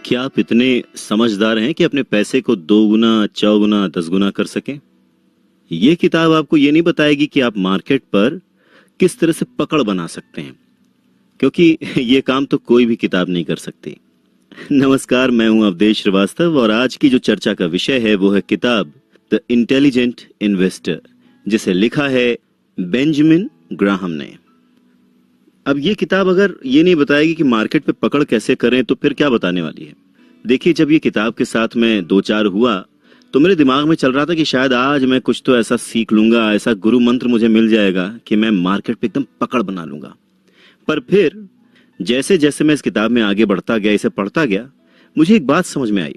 क्या आप इतने समझदार हैं कि अपने पैसे को 2 गुना, 4 गुना, 10 गुना कर सकें? ये किताब आपको ये नहीं बताएगी कि आप मार्केट पर किस तरह से पकड़ बना सकते हैं, क्योंकि ये काम तो कोई भी किताब नहीं कर सकती। नमस्कार, मैं हूं अवधेश श्रीवास्तव और आज की जो चर्चा का विषय है वो है किताब द इंटेलिजेंट इन्वेस्टर, जिसे लिखा है बेंजामिन ग्राहम ने। अब ये किताब अगर ये नहीं बताएगी कि मार्केट पे पकड़ कैसे करें तो फिर क्या बताने वाली है? देखिए, जब ये किताब के साथ मैं 2-4 हुआ तो मेरे दिमाग में चल रहा था कि शायद आज मैं कुछ तो ऐसा सीख लूंगा, ऐसा गुरु मंत्र मुझे मिल जाएगा कि मैं मार्केट पे एकदम पकड़ बना लूंगा। पर फिर जैसे जैसे मैं इस किताब में आगे बढ़ता गया, इसे पढ़ता गया, मुझे एक बात समझ में आई।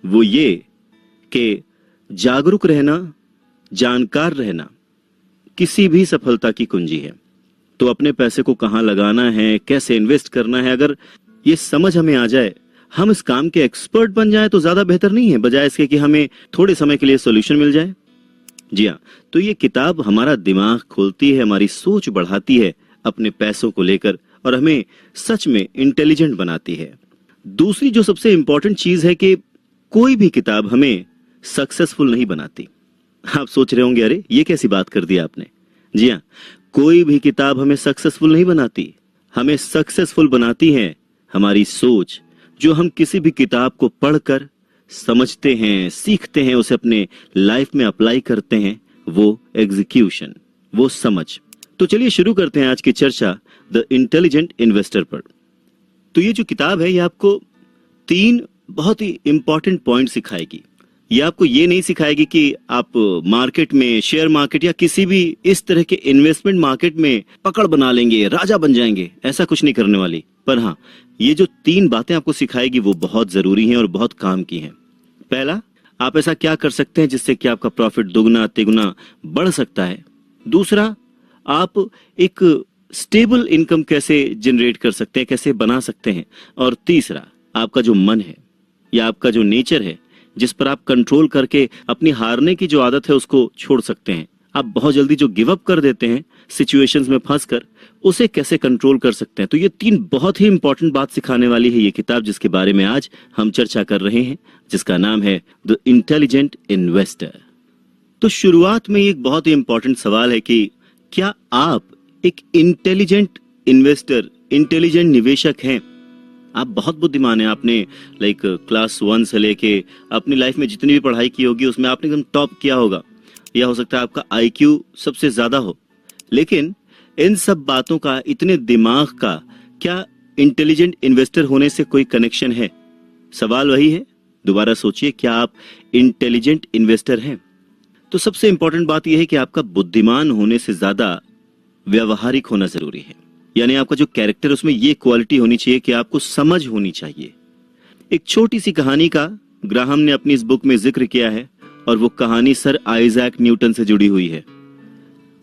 वो ये कि जागरूक रहना, जानकार रहना किसी भी सफलता की कुंजी है। तो अपने पैसे को कहां लगाना है, कैसे इन्वेस्ट करना है, अगर ये समझ हमें आ जाए, हम इस काम के एक्सपर्ट बन जाए तो ज्यादा बेहतर नहीं है, बजाय इसके कि हमें थोड़े समय के लिए सॉल्यूशन मिल जाए। जी हाँ, तो ये किताब हमारा दिमाग खोलती है, हमारी सोच बढ़ाती है अपने पैसों को लेकर और हमें सच में इंटेलिजेंट बनाती है। दूसरी जो सबसे इंपॉर्टेंट चीज है कि कोई भी किताब हमें सक्सेसफुल नहीं बनाती। आप सोच रहे होंगे, अरे ये कैसी बात कर दी आपने? जी हाँ, कोई भी किताब हमें सक्सेसफुल नहीं बनाती। हमें सक्सेसफुल बनाती है हमारी सोच, जो हम किसी भी किताब को पढ़कर समझते हैं, सीखते हैं, उसे अपने लाइफ में अप्लाई करते हैं, वो एग्जीक्यूशन, वो समझ। तो चलिए शुरू करते हैं आज की चर्चा द इंटेलिजेंट इन्वेस्टर पर। तो ये जो किताब है ये आपको 3 बहुत ही इंपॉर्टेंट पॉइंट सिखाएगी। ये आपको ये नहीं सिखाएगी कि आप मार्केट में, शेयर मार्केट या किसी भी इस तरह के इन्वेस्टमेंट मार्केट में पकड़ बना लेंगे, राजा बन जाएंगे, ऐसा कुछ नहीं करने वाली। पर हाँ, ये जो 3 बातें आपको सिखाएगी वो बहुत जरूरी हैं और बहुत काम की हैं। पहला, आप ऐसा क्या कर सकते हैं जिससे कि आपका प्रॉफिट दुगना तिगुना बढ़ सकता है। दूसरा, आप एक स्टेबल इनकम कैसे जनरेट कर सकते हैं, कैसे बना सकते हैं। और तीसरा, आपका जो मन है या आपका जो नेचर है, जिस पर आप कंट्रोल करके अपनी हारने की जो आदत है उसको छोड़ सकते हैं। आप बहुत जल्दी जो गिव अप कर देते हैं सिचुएशंस में फंसकर, उसे कैसे कंट्रोल कर सकते हैं। तो ये 3 बहुत ही इंपॉर्टेंट बात सिखाने वाली है ये किताब, जिसके बारे में आज हम चर्चा कर रहे हैं, जिसका नाम है द इंटेलिजेंट इन्वेस्टर। तो शुरुआत में एक बहुत ही इंपॉर्टेंट सवाल है कि क्या आप एक इंटेलिजेंट इन्वेस्टर, इंटेलिजेंट निवेशक हैं? आप बहुत बुद्धिमान हैं। आपने क्लास 1 से लेके अपनी लाइफ में जितनी भी पढ़ाई की होगी उसमें आपने एकदम टॉप किया होगा, या हो सकता है आपका IQ सबसे ज्यादा हो। लेकिन इन सब बातों का, इतने दिमाग का, क्या इंटेलिजेंट इन्वेस्टर होने से कोई कनेक्शन है? सवाल वही है, दोबारा सोचिए, क्या आप इंटेलिजेंट इन्वेस्टर हैं? तो सबसे इंपॉर्टेंट बात यह है कि आपका बुद्धिमान होने से ज्यादा व्यवहारिक होना जरूरी है। यानी आपका जो कैरेक्टर, उसमें ये क्वालिटी होनी चाहिए कि आपको समझ होनी चाहिए। एक छोटी सी कहानी का ग्राहम ने अपनी इस बुक में जिक्र किया है और वो कहानी सर आइजैक न्यूटन से जुड़ी हुई है।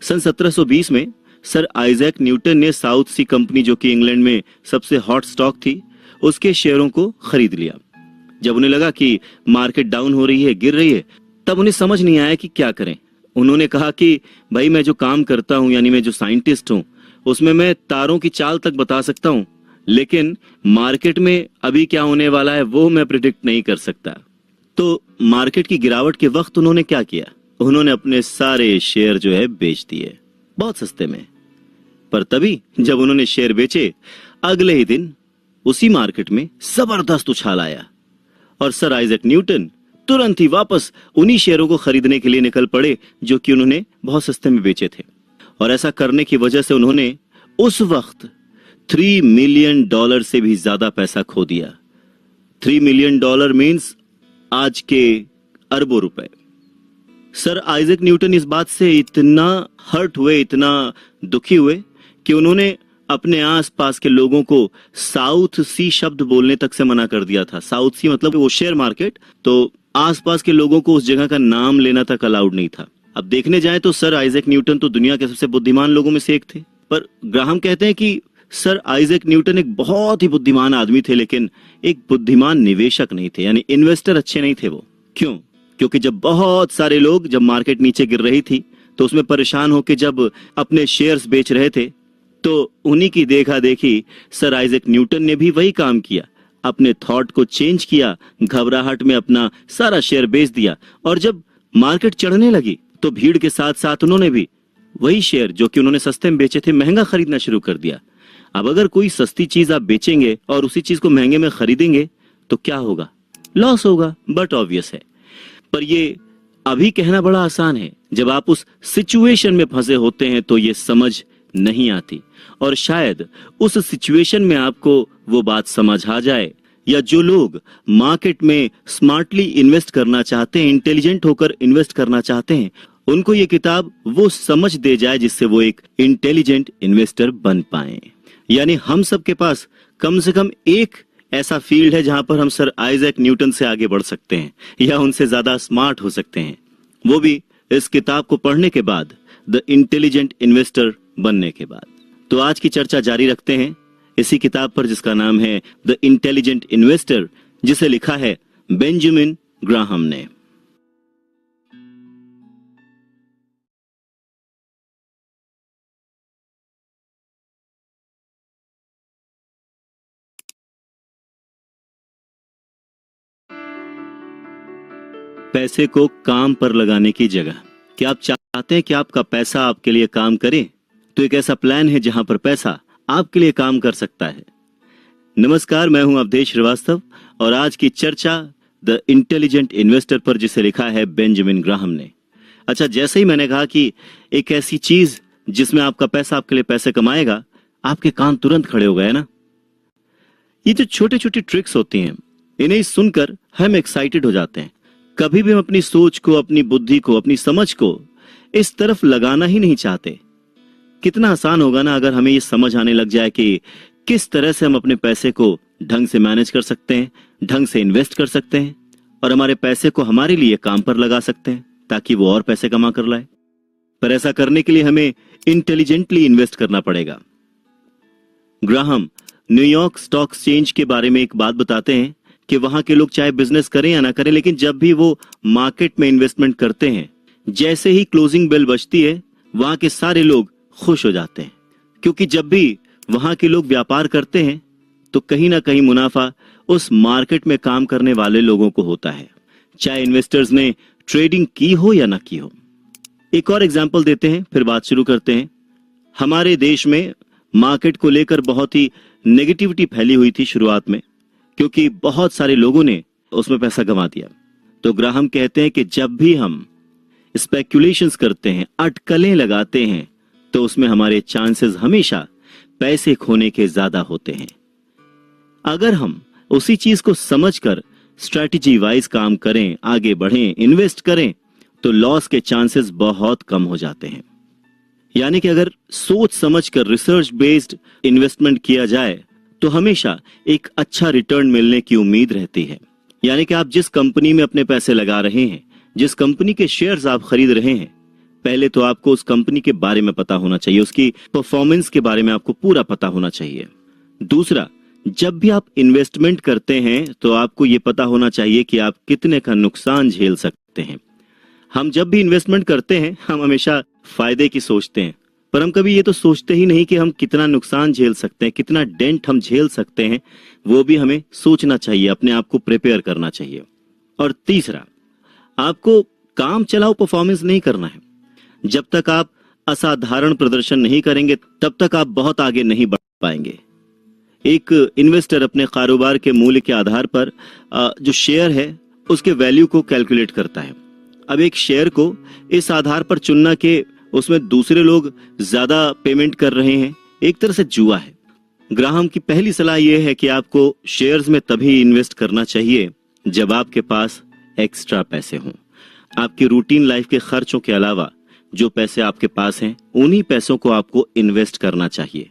सन 1720 में सर आइजैक न्यूटन ने साउथ सी कंपनी, जो कि इंग्लैंड में सबसे हॉट स्टॉक थी, उसके शेयरों को खरीद लिया। जब उन्हें लगा कि मार्केट डाउन हो रही है, गिर रही है, तब उन्हें समझ नहीं आया कि क्या करें। उन्होंने कहा कि भाई, मैं जो काम करता हूं, यानी मैं जो साइंटिस्ट हूं, उसमें मैं तारों की चाल तक बता सकता हूं, लेकिन मार्केट में अभी क्या होने वाला है वो मैं प्रिडिक्ट नहीं कर सकता। तो मार्केट की गिरावट के वक्त उन्होंने क्या किया? उन्होंने अपने सारे शेयर जो है बेच दिए, बहुत सस्ते में। पर तभी जब उन्होंने शेयर बेचे, अगले ही दिन उसी मार्केट में जबरदस्त उछाल आया और सर आइजैक न्यूटन तुरंत ही वापस उन्हीं शेयरों को खरीदने के लिए निकल पड़े जो कि उन्होंने बहुत सस्ते में बेचे थे। और ऐसा करने की वजह से उन्होंने उस वक्त $3 मिलियन से भी ज्यादा पैसा खो दिया। $3 मिलियन मीन्स आज के अरबों रुपए। सर आइजैक न्यूटन इस बात से इतना हर्ट हुए, इतना दुखी हुए कि उन्होंने अपने आसपास के लोगों को साउथ सी शब्द बोलने तक से मना कर दिया था। साउथ सी मतलब वो शेयर मार्केट, तो आसपास के लोगों को उस जगह का नाम लेना तक अलाउड नहीं था। अब देखने जाए तो सर आइजैक न्यूटन तो दुनिया के सबसे बुद्धिमान लोगों में से एक थे। पर ग्राहम कहते हैं कि सर आइजैक न्यूटन एक बहुत ही बुद्धिमान आदमी थे, लेकिन एक बुद्धिमान निवेशक नहीं थे, यानी इन्वेस्टर अच्छे नहीं थे वो। क्यों? क्योंकि जब बहुत सारे लोग, जब मार्केट नीचे गिर रही थी, तो उसमें परेशान होकर जब अपने शेयर्स बेच रहे थे, तो उन्हीं की देखा देखी सर आइजैक न्यूटन ने भी वही काम किया। अपने थॉट को चेंज किया, घबराहट में अपना सारा शेयर बेच दिया, और जब मार्केट चढ़ने लगी तो भीड़ के साथ साथ उन्होंने भी वही शेयर जो कि उन्होंने सस्ते में बेचे थे महंगा खरीदना शुरू कर दिया। अब अगर कोई सस्ती चीज आप बेचेंगे और उसी चीज को महंगे में खरीदेंगे तो क्या होगा? लॉस होगा, बट ऑब्वियस है। पर ये अभी कहना बड़ा आसान है, जब आप उस सिचुएशन में फंसे होते हैं तो ये समझ नहीं आती, और शायद उस सिचुएशन में आपको वो बात समझ आ जाए, या जो लोग मार्केट में स्मार्टली इन्वेस्ट करना चाहते हैं, इंटेलिजेंट होकर इन्वेस्ट करना चाहते हैं, उनको ये किताब वो समझ दे जाए जिससे वो एक इंटेलिजेंट इन्वेस्टर बन पाए। यानी हम सब के पास कम से कम एक ऐसा फील्ड है जहां पर हम सर आइजैक न्यूटन से आगे बढ़ सकते हैं या उनसे ज्यादा स्मार्ट हो सकते हैं, वो भी इस किताब को पढ़ने के बाद, द इंटेलिजेंट इन्वेस्टर बनने के बाद। तो आज की चर्चा जारी रखते हैं इसी किताब पर जिसका नाम है द इंटेलिजेंट इन्वेस्टर, जिसे लिखा है बेंजामिन ग्राहम ने। पैसे को काम पर लगाने की जगह। क्या आप चाहते हैं कि आपका पैसा आपके लिए काम करे? तो एक ऐसा प्लान है जहां पर पैसा आपके लिए काम कर सकता है। नमस्कार, मैं हूं अवधेश श्रीवास्तव और आज की चर्चा द इंटेलिजेंट इन्वेस्टर पर, जिसे लिखा है बेंजामिन ग्राहम ने। अच्छा, जैसे ही मैंने कहा कि एक ऐसी चीज जिसमें आपका पैसा आपके लिए पैसे कमाएगा, आपके कान तुरंत खड़े हो गए ना। ये जो छोटी छोटी ट्रिक्स होती हैं, इन्हें सुनकर हम एक्साइटेड हो जाते हैं। कभी भी हम अपनी सोच को, अपनी बुद्धि को, अपनी समझ को इस तरफ लगाना ही नहीं चाहते। कितना आसान होगा ना अगर हमें ये समझ आने लग जाए कि किस तरह से हम अपने पैसे को ढंग से मैनेज कर सकते हैं, ढंग से इन्वेस्ट कर सकते हैं और हमारे पैसे को हमारे लिए काम पर लगा सकते हैं ताकि वो और पैसे कमा कर लाए। पर ऐसा करने के लिए हमें इंटेलिजेंटली इन्वेस्ट करना पड़ेगा। ग्राहम न्यूयॉर्क स्टॉक एक्सचेंज के बारे में एक बात बताते हैं कि वहां के लोग चाहे बिजनेस करें या ना करें, लेकिन जब भी वो मार्केट में इन्वेस्टमेंट करते हैं, जैसे ही क्लोजिंग बेल बजती है, वहां के सारे लोग खुश हो जाते हैं, क्योंकि जब भी वहां के लोग व्यापार करते हैं तो कहीं ना कहीं मुनाफा उस मार्केट में काम करने वाले लोगों को होता है, चाहे इन्वेस्टर्स ने ट्रेडिंग की हो या ना की हो। एक और एग्जांपल देते हैं, फिर बात शुरू करते हैं। हमारे देश में मार्केट को लेकर बहुत ही नेगेटिविटी फैली हुई थी शुरुआत में, क्योंकि बहुत सारे लोगों ने उसमें पैसा गंवा दिया। तो ग्राहम कहते हैं कि जब भी हम स्पेक्यूलेशंस करते हैं, अटकलें लगाते हैं, तो उसमें हमारे चांसेस हमेशा पैसे खोने के ज्यादा होते हैं। अगर हम उसी चीज को समझकर स्ट्रैटेजी वाइज काम करें, आगे बढ़ें, इन्वेस्ट करें, तो लॉस के चांसेस बहुत कम हो जाते हैं। यानी कि अगर सोच समझकर रिसर्च बेस्ड इन्वेस्टमेंट किया जाए तो हमेशा एक अच्छा रिटर्न मिलने की उम्मीद रहती है। यानी कि आप जिस कंपनी में अपने पैसे लगा रहे हैं, जिस कंपनी के शेयर्स आप खरीद रहे हैं, पहले तो आपको उस कंपनी के बारे में पता होना चाहिए, उसकी परफॉर्मेंस के बारे में आपको पूरा पता होना चाहिए। दूसरा, जब भी आप इन्वेस्टमेंट करते हैं तो आपको यह पता होना चाहिए कि आप कितने का नुकसान झेल सकते हैं। हम जब भी इन्वेस्टमेंट करते हैं, हम हमेशा फायदे की सोचते हैं, पर हम कभी ये तो सोचते ही नहीं कि हम कितना नुकसान झेल सकते हैं, कितना डेंट हम झेल सकते हैं। वो भी हमें सोचना चाहिए, अपने आप को प्रिपेयर करना चाहिए। और तीसरा, आपको काम चलाओ परफॉर्मेंस नहीं करना है। जब तक आप असाधारण प्रदर्शन नहीं करेंगे, तब तक आप बहुत आगे नहीं बढ़ पाएंगे। एक इन्वेस्टर अपने कारोबार के मूल्य के आधार पर जो शेयर है उसके वैल्यू को कैलकुलेट करता है। अब एक शेयर को इस आधार पर चुनना कि उसमें दूसरे लोग ज्यादा पेमेंट कर रहे हैं, एक तरह से जुआ है। ग्राहम की पहली सलाह यह है कि आपको शेयर्स में तभी इन्वेस्ट करना चाहिए जब आपके पास एक्स्ट्रा पैसे हों। आपकी रूटीन लाइफ के खर्चों के अलावा जो पैसे आपके पास हैं, उन्हीं पैसों को आपको इन्वेस्ट करना चाहिए।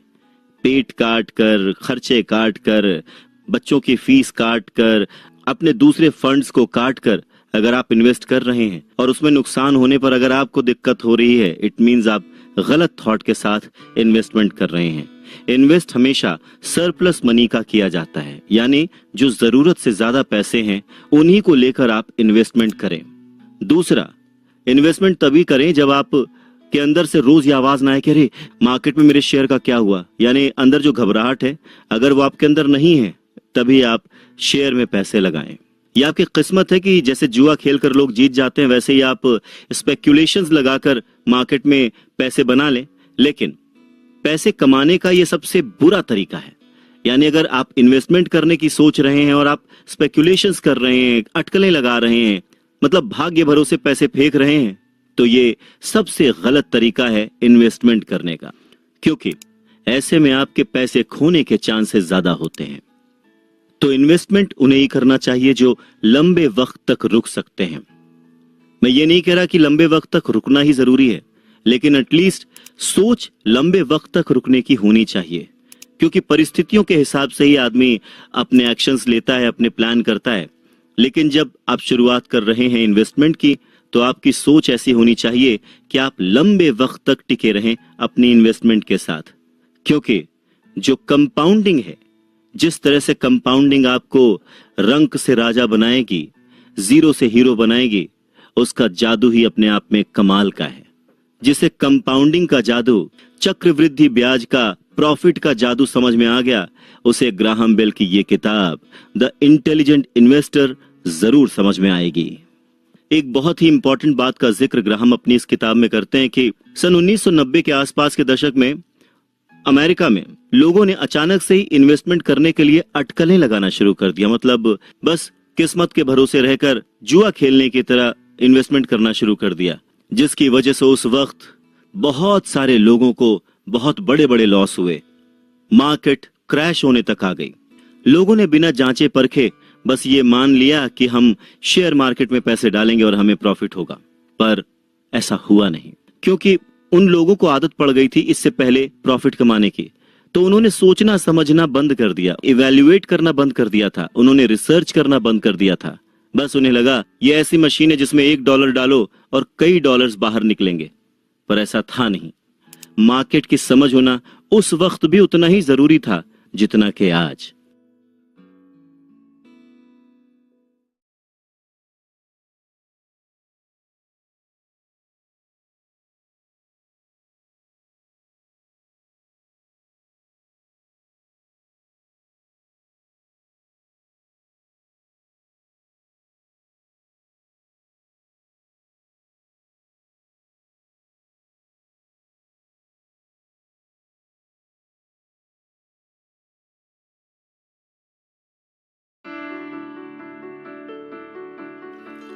पेट काट कर, खर्चे काट कर, बच्चों की फीस काट कर, अपने दूसरे फंड्स को काट कर अगर आप इन्वेस्ट कर रहे हैं और उसमें नुकसान होने पर अगर आपको दिक्कत हो रही है, इट मींस आप गलत थॉट के साथ इन्वेस्टमेंट कर रहे हैं। इन्वेस्ट हमेशा सरप्लस मनी का किया जाता है, यानी जो जरूरत से ज्यादा पैसे हैं उन्हीं को लेकर आप इन्वेस्टमेंट करें। दूसरा, इन्वेस्टमेंट तभी करें जब आप के अंदर से रोज ये आवाज ना आए कि अरे मार्केट में मेरे शेयर का क्या हुआ, यानी अंदर जो घबराहट है, अगर वो आपके अंदर नहीं है, तभी आप शेयर में पैसे लगाएं। ये आपकी किस्मत है कि जैसे जुआ खेलकर लोग जीत जाते हैं, वैसे ही आप स्पेक्यूलेशंस लगाकर मार्केट में पैसे बना लें। लेकिन पैसे कमाने का ये सबसे बुरा तरीका है। यानी अगर आप इन्वेस्टमेंट करने की सोच रहे हैं और आप स्पेक्यूलेशंस कर रहे हैं, अटकलें लगा रहे हैं, मतलब भाग्य भरोसे पैसे फेंक रहे हैं, तो ये सबसे गलत तरीका है इन्वेस्टमेंट करने का, क्योंकि ऐसे में आपके पैसे खोने के चांसेस ज्यादा होते हैं। तो इन्वेस्टमेंट उन्हें ही करना चाहिए जो लंबे वक्त तक रुक सकते हैं। मैं ये नहीं कह रहा कि लंबे वक्त तक रुकना ही जरूरी है, लेकिन एटलीस्ट सोच लंबे वक्त तक रुकने की होनी चाहिए, क्योंकि परिस्थितियों के हिसाब से ही आदमी अपने एक्शंस लेता है, अपने प्लान करता है। लेकिन जब आप शुरुआत कर रहे हैं इन्वेस्टमेंट की, तो आपकी सोच ऐसी होनी चाहिए कि आप लंबे वक्त तक टिके रहें अपनी इन्वेस्टमेंट के साथ, क्योंकि जो कंपाउंडिंग है, जिस तरह से कंपाउंडिंग आपको रंक से राजा बनाएगी, जीरो से हीरो बनाएगी, उसका जादू ही अपने आप में कमाल का है। जिसे कंपाउंडिंग का जादू, चक्रवृद्धि ब्याज का, प्रॉफिट का जादू समझ में आ गया, उसे ग्राहम बेल की ये किताब द इंटेलिजेंट इन्वेस्टर जरूर समझ में आएगी। एक बहुत ही इंपॉर्टेंट बात का जिक्र ग्राहम अपनी इस किताब में करते हैं कि सन 1990 के आसपास के दशक में अमेरिका में लोगों ने अचानक से ही इन्वेस्टमेंट करने के लिए अटकलें लगाना शुरू कर दिया। मतलब बस किस्मत के भरोसे रहकर जुआ खेलने की तरह इन्वेस्टमेंट करना शुरू कर दिया, जिसकी वजह से उस वक्त बहुत सारे लोगों को बहुत बड़े बड़े लॉस हुए। मार्केट क्रैश होने तक आ गई। लोगों ने बिना जांचे परखे बस ये मान लिया कि हम शेयर मार्केट में पैसे डालेंगे और हमें प्रॉफिट होगा, पर ऐसा हुआ नहीं, क्योंकि उन लोगों को आदत पड़ गई थी इससे पहले प्रॉफिट कमाने की। तो उन्होंने सोचना समझना बंद कर दिया, इवैल्यूएट करना बंद कर दिया था, उन्होंने रिसर्च करना बंद कर दिया था। बस उन्हें लगा ये ऐसी मशीन है जिसमें $1 डालो और कई डॉलर्स बाहर निकलेंगे, पर ऐसा था नहीं। मार्केट की समझ होना उस वक्त भी उतना ही जरूरी था जितना कि आज।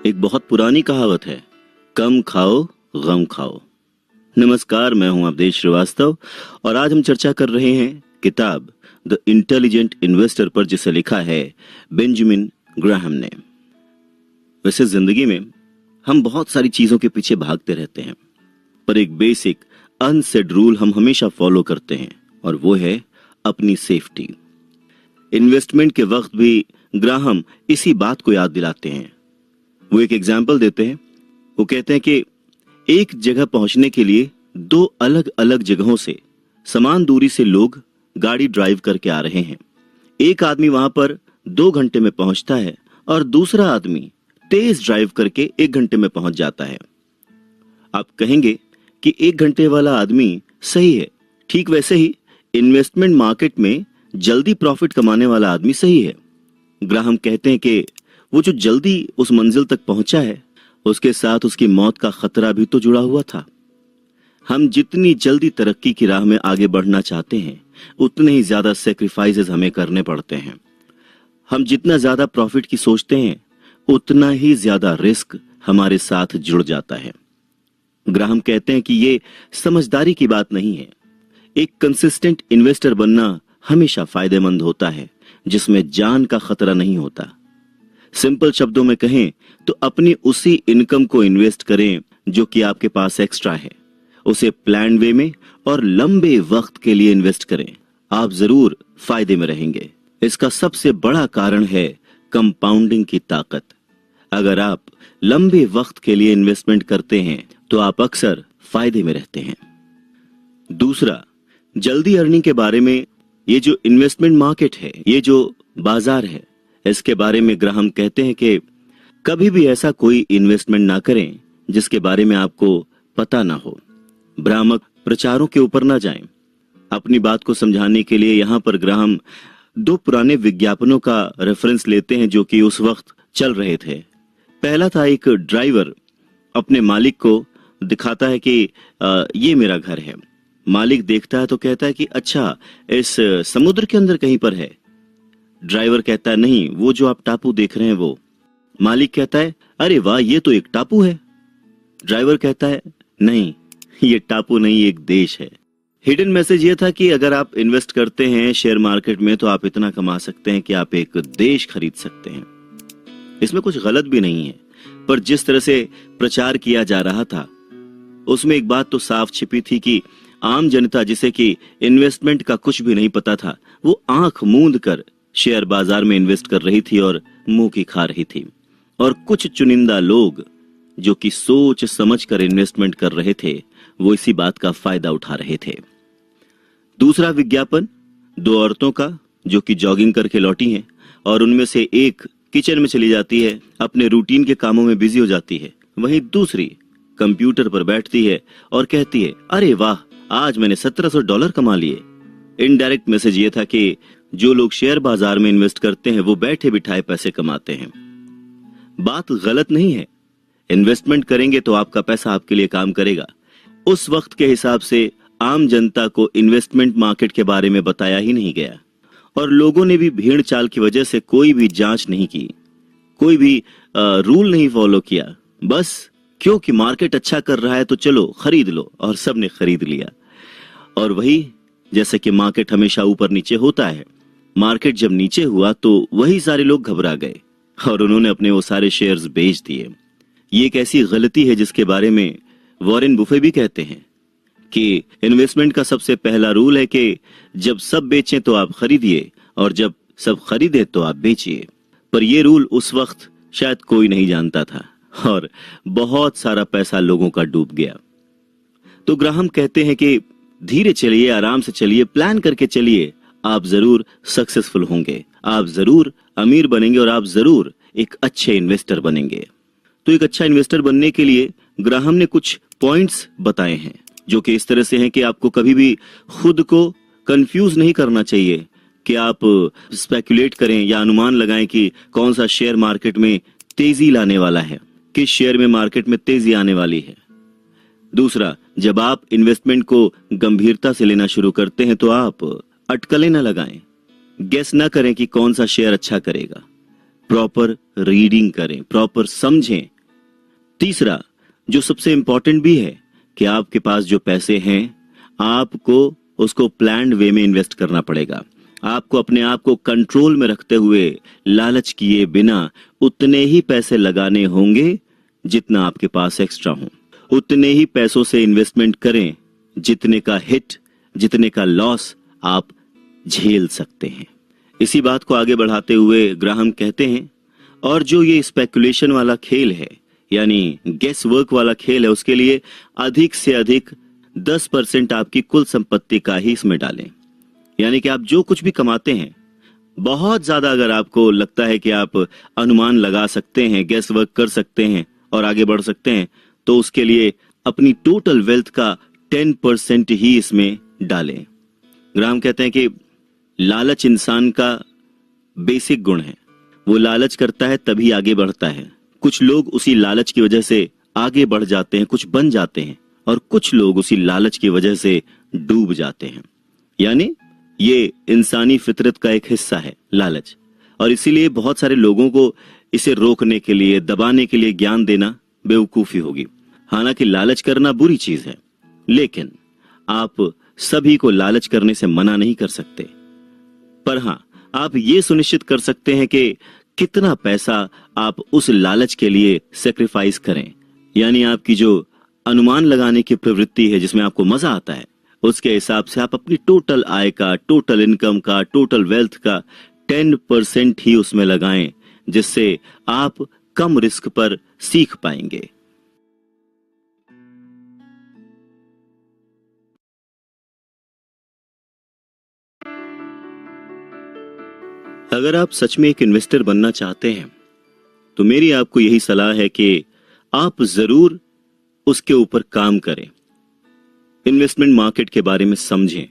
एक बहुत पुरानी कहावत है, कम खाओ गम खाओ। नमस्कार, मैं हूं अवधेश श्रीवास्तव और आज हम चर्चा कर रहे हैं किताब द इंटेलिजेंट इन्वेस्टर पर, जिसे लिखा है बेंजामिन ग्राहम ने। वैसे जिंदगी में हम बहुत सारी चीजों के पीछे भागते रहते हैं, पर एक बेसिक अनसेड रूल हम हमेशा फॉलो करते हैं, और वो है अपनी सेफ्टी। इन्वेस्टमेंट के वक्त भी ग्राहम इसी बात को याद दिलाते हैं। वो एक एग्जाम्पल देते हैं। वो कहते हैं कि एक जगह पहुंचने के लिए दो अलग अलग जगहों से समान दूरी से लोग गाड़ी ड्राइव करके आ रहे हैं। एक आदमी वहां पर 2 घंटे में पहुंचता है और दूसरा आदमी तेज ड्राइव करके 1 घंटे में पहुंच जाता है। आप कहेंगे कि 1 घंटे वाला आदमी सही है। ठीक वैसे ही इन्वेस्टमेंट मार्केट में जल्दी प्रॉफिट कमाने वाला आदमी सही है। ग्राहम कहते हैं कि वो जो जल्दी उस मंजिल तक पहुंचा है, उसके साथ उसकी मौत का खतरा भी तो जुड़ा हुआ था। हम जितनी जल्दी तरक्की की राह में आगे बढ़ना चाहते हैं, उतने ही ज्यादा सेक्रीफाइसेस हमें करने पड़ते हैं। हम जितना ज्यादा प्रॉफिट की सोचते हैं, उतना ही ज्यादा रिस्क हमारे साथ जुड़ जाता है। ग्राहम कहते हैं कि ये समझदारी की बात नहीं है। एक कंसिस्टेंट इन्वेस्टर बनना हमेशा फायदेमंद होता है, जिसमें जान का खतरा नहीं होता। सिंपल शब्दों में कहें तो अपनी उसी इनकम को इन्वेस्ट करें जो कि आपके पास एक्स्ट्रा है। उसे प्लान वे में और लंबे वक्त के लिए इन्वेस्ट करें। आप जरूर फायदे में रहेंगे। इसका सबसे बड़ा कारण है कंपाउंडिंग की ताकत। अगर आप लंबे वक्त के लिए इन्वेस्टमेंट करते हैं तो आप अक्सर फायदे में रहते हैं। दूसरा, जल्दी अर्निंग के बारे में, ये जो इन्वेस्टमेंट मार्केट है, ये जो बाजार है, इसके बारे में ग्राहम कहते हैं कि कभी भी ऐसा कोई इन्वेस्टमेंट ना करें जिसके बारे में आपको पता ना हो। भ्रामक प्रचारों के ऊपर ना जाएं। अपनी बात को समझाने के लिए यहां पर ग्राहम दो पुराने विज्ञापनों का रेफरेंस लेते हैं जो कि उस वक्त चल रहे थे। पहला था एक ड्राइवर अपने मालिक को दिखाता है कि ये मेरा घर है। मालिक देखता है तो कहता है कि अच्छा, इस समुद्र के अंदर कहीं पर है। ड्राइवर कहता है नहीं, वो जो आप टापू देख रहे हैं वो। मालिक कहता है अरे वाह, ये तो एक टापू है। ड्राइवर कहता है नहीं, ये टापू नहीं, एक देश है। हिडन मैसेज ये था कि अगर आप इन्वेस्ट करते हैं शेयर मार्केट में तो आप इतना कमा सकते हैं कि आप एक देश खरीद सकते हैं। इसमें कुछ गलत भी नहीं है, पर जिस तरह से प्रचार किया जा रहा था उसमें एक बात तो साफ छिपी थी कि आम जनता जिसे कि इन्वेस्टमेंट का कुछ भी नहीं पता था, वो आंख मूंद कर शेयर बाजार में इन्वेस्ट कर रही थी और मुंह की खा रही थी। और कुछ चुनिंदा लोग जो कि सोच समझ कर इन्वेस्टमेंट कर रहे थे, वो इसी बात का फायदा उठा रहे थे। दूसरा विज्ञापन दो औरतों का जो कि जॉगिंग करके लौटी हैं और उनमें से एक किचन में चली जाती है, अपने रूटीन के कामों में बिजी हो जाती है, वहीं दूसरी कंप्यूटर पर बैठती है और कहती है अरे वाह, आज मैंने $1700 कमा लिए। इनडायरेक्ट मैसेज ये था कि जो लोग शेयर बाजार में इन्वेस्ट करते हैं वो बैठे बिठाए पैसे कमाते हैं। बात गलत नहीं है, इन्वेस्टमेंट करेंगे तो आपका पैसा आपके लिए काम करेगा। उस वक्त के हिसाब से आम जनता को इन्वेस्टमेंट मार्केट के बारे में बताया ही नहीं गया और लोगों ने भी भीड़ चाल की वजह से कोई भी जांच नहीं की, कोई भी रूल नहीं फॉलो किया। बस क्योंकि मार्केट अच्छा कर रहा है तो चलो खरीद लो, और सबने खरीद लिया। और वही जैसे कि मार्केट हमेशा ऊपर नीचे होता है, मार्केट जब नीचे हुआ तो वही सारे लोग घबरा गए और उन्होंने अपने वो सारे शेयर्स बेच दिए। ये एक ऐसी गलती है जिसके बारे में वॉरेन बुफे भी कहते हैं कि इन्वेस्टमेंट का सबसे पहला रूल है कि जब सब बेचें तो आप खरीदिए और जब सब खरीदे तो आप बेचिए। पर यह रूल उस वक्त शायद कोई नहीं जानता था और बहुत सारा पैसा लोगों का डूब गया। तो ग्राहम कहते हैं कि धीरे चलिए, आराम से चलिए, प्लान करके चलिए, आप जरूर सक्सेसफुल होंगे, आप जरूर अमीर बनेंगे और आप जरूर एक अच्छे इन्वेस्टर बनेंगे। तो एक अच्छा इन्वेस्टर बनने के लिए ग्राहम ने कुछ पॉइंट्स बताए हैं जो कि इस तरह से हैं कि आपको कभी भी खुद को कंफ्यूज नहीं करना चाहिए कि आप स्पेकुलेट करें या अनुमान लगाएं कि कौन सा शेयर मार्केट में तेजी लाने वाला है, किस शेयर में मार्केट में तेजी आने वाली है। दूसरा, जब आप इन्वेस्टमेंट को गंभीरता से लेना शुरू करते हैं तो आप अटकलें न लगाएं, गेस न करें कि कौन सा शेयर अच्छा करेगा, प्रॉपर रीडिंग करें, प्रॉपर समझें। तीसरा, जो सबसे इंपॉर्टेंट भी है कि आपके पास जो पैसे हैं आपको उसको प्लान्ड वे में इन्वेस्ट करना पड़ेगा। आपको अपने आप को कंट्रोल में रखते हुए लालच किए बिना उतने ही पैसे लगाने होंगे जितना आपके पास एक्स्ट्रा हो। उतने ही पैसों से इन्वेस्टमेंट करें जितने का हिट, जितने का लॉस आप झेल सकते हैं। इसी बात को आगे बढ़ाते हुए ग्राहम कहते हैं और जो ये स्पेकुलेशन वाला खेल है यानी गेस वर्क वाला खेल है, उसके लिए अधिक से अधिक 10% आपकी कुल संपत्ति का ही इसमें डालें। यानी कि आप जो कुछ भी कमाते हैं, बहुत ज्यादा अगर आपको लगता है कि आप अनुमान लगा सकते हैं, गेस वर्क कर सकते हैं और आगे बढ़ सकते हैं, तो उसके लिए अपनी टोटल वेल्थ का 10% ही इसमें डालें। ग्राहम कहते हैं कि लालच इंसान का बेसिक गुण है, वो लालच करता है तभी आगे बढ़ता है। कुछ लोग उसी लालच की वजह से आगे बढ़ जाते हैं, कुछ बन जाते हैं, और कुछ लोग उसी लालच की वजह से डूब जाते हैं। यानी ये इंसानी फितरत का एक हिस्सा है लालच, और इसीलिए बहुत सारे लोगों को इसे रोकने के लिए, दबाने के लिए ज्ञान देना बेवकूफी होगी। हालांकि लालच करना बुरी चीज है, लेकिन आप सभी को लालच करने से मना नहीं कर सकते। पर हां, आप ये सुनिश्चित कर सकते हैं कि कितना पैसा आप उस लालच के लिए सेक्रीफाइस करें। यानी आपकी जो अनुमान लगाने की प्रवृत्ति है जिसमें आपको मजा आता है, उसके हिसाब से आप अपनी टोटल आय का, टोटल इनकम का, टोटल वेल्थ का 10% ही उसमें लगाएं, जिससे आप कम रिस्क पर सीख पाएंगे। अगर आप सच में एक इन्वेस्टर बनना चाहते हैं तो मेरी आपको यही सलाह है कि आप जरूर उसके ऊपर काम करें, इन्वेस्टमेंट मार्केट के बारे में समझें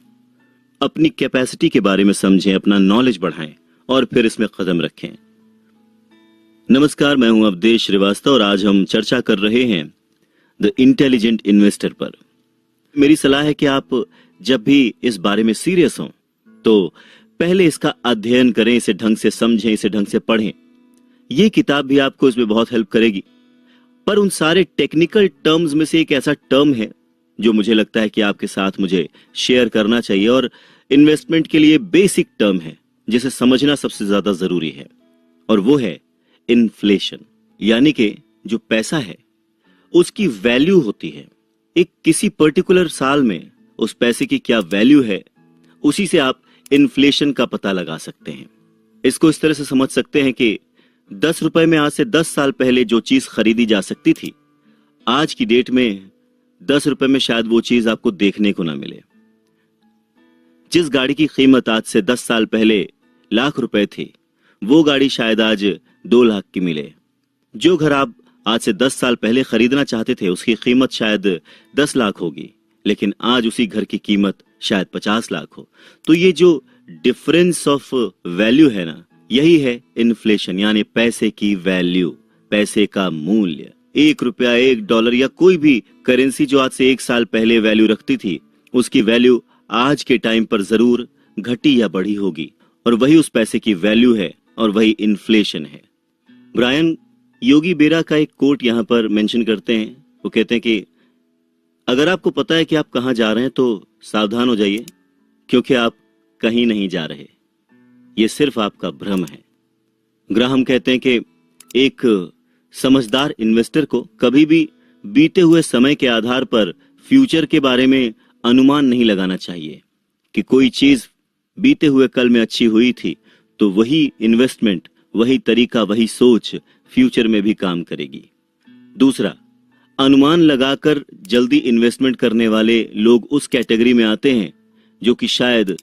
अपनी कैपेसिटी के बारे में समझें, अपना नॉलेज बढ़ाएं और फिर इसमें कदम रखें। नमस्कार, मैं हूं अवधेश श्रीवास्तव और आज हम चर्चा कर रहे हैं द इंटेलिजेंट इन्वेस्टर पर। मेरी सलाह है कि आप जब भी इस बारे में सीरियस हों तो पहले इसका अध्ययन करें, इसे ढंग से समझें, इसे ढंग से पढ़ें। ये किताब भी आपको इसमें बहुत हेल्प करेगी। पर उन सारे टेक्निकल टर्म्स में से एक ऐसा टर्म है जो मुझे लगता है कि आपके साथ मुझे शेयर करना चाहिए और इन्वेस्टमेंट के लिए बेसिक टर्म है जिसे समझना सबसे ज्यादा जरूरी है, और वो है इन्फ्लेशन। यानी कि जो पैसा है उसकी वैल्यू होती है। एक किसी पर्टिकुलर साल में उस पैसे की क्या वैल्यू है, उसी से आप इन्फ्लेशन का पता लगा सकते हैं। इसको इस तरह से समझ सकते हैं कि 10 रुपए में आज से 10 साल पहले जो चीज खरीदी जा सकती थी, आज की डेट में 10 रुपए में शायद वो चीज आपको देखने को ना मिले। जिस गाड़ी की कीमत आज से 10 साल पहले लाख रुपए थी, वो गाड़ी शायद आज 2 लाख की मिले। जो घर आप आज से 10 साल पहले खरीदना चाहते थे, उसकी कीमत शायद 10 लाख होगी, लेकिन आज उसी घर की कीमत शायद 50 लाख हो। तो ये जो डिफरेंस ऑफ वैल्यू है ना, यही है इन्फ्लेशन, यानी पैसे की वैल्यू, पैसे का मूल्य। 1 रुपया, 1 डॉलर या कोई भी करेंसी जो आज से 1 साल पहले वैल्यू रखती थी, उसकी वैल्यू आज के टाइम पर जरूर घटी या बढ़ी होगी, और वही उस पैसे की वैल्यू है और वही इन्फ्लेशन है। ब्रायन योगी बेरा का एक कोट यहां पर मेंशन करते हैं। वो कहते हैं कि अगर आपको पता है कि आप कहां जा रहे हैं तो सावधान हो जाइए, क्योंकि आप कहीं नहीं जा रहे, ये सिर्फ आपका भ्रम है। ग्राहम कहते हैं कि एक समझदार इन्वेस्टर को कभी भी बीते हुए समय के आधार पर फ्यूचर के बारे में अनुमान नहीं लगाना चाहिए कि कोई चीज बीते हुए कल में अच्छी हुई थी तो वही इन्वेस्टमेंट, वही तरीका, वही सोच फ्यूचर में भी काम करेगी। दूसरा, अनुमान लगाकर जल्दी इन्वेस्टमेंट करने वाले लोग उस कैटेगरी में आते हैं जो कि शायद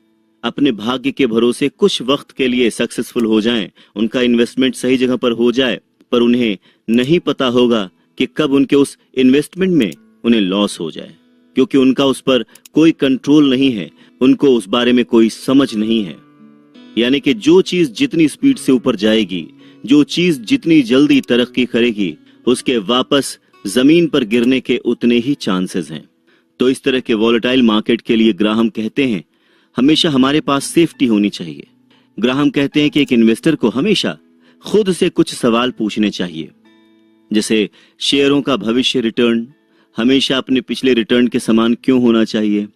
अपने भाग्य के भरोसे कुछ वक्त के लिए सक्सेसफुल हो जाएं, उनका इन्वेस्टमेंट सही जगह पर हो जाए, पर उन्हें नहीं पता होगा कि कब उनके उस इन्वेस्टमेंट में उन्हें लॉस हो जाए, क्योंकि उनका उस पर कोई कंट्रोल नहीं है, उनको उस बारे में कोई समझ नहीं है। यानी कि जो चीज जितनी स्पीड से ऊपर जाएगी, जो चीज जितनी जल्दी तरक्की करेगी, उसके वापस जमीन पर गिरने के उतने ही चांसेस हैं। तो इस तरह के वॉलेटाइल मार्केट के लिए ग्राहम कहते हैं हमेशा हमारे पास सेफ्टी होनी चाहिए। ग्राहम कहते हैं कि एक इन्वेस्टर को हमेशा खुद से कुछ सवाल पूछने चाहिए, जैसे शेयरों का भविष्य रिटर्न हमेशा अपने पिछले रिटर्न के समान क्यों होना चाहिए।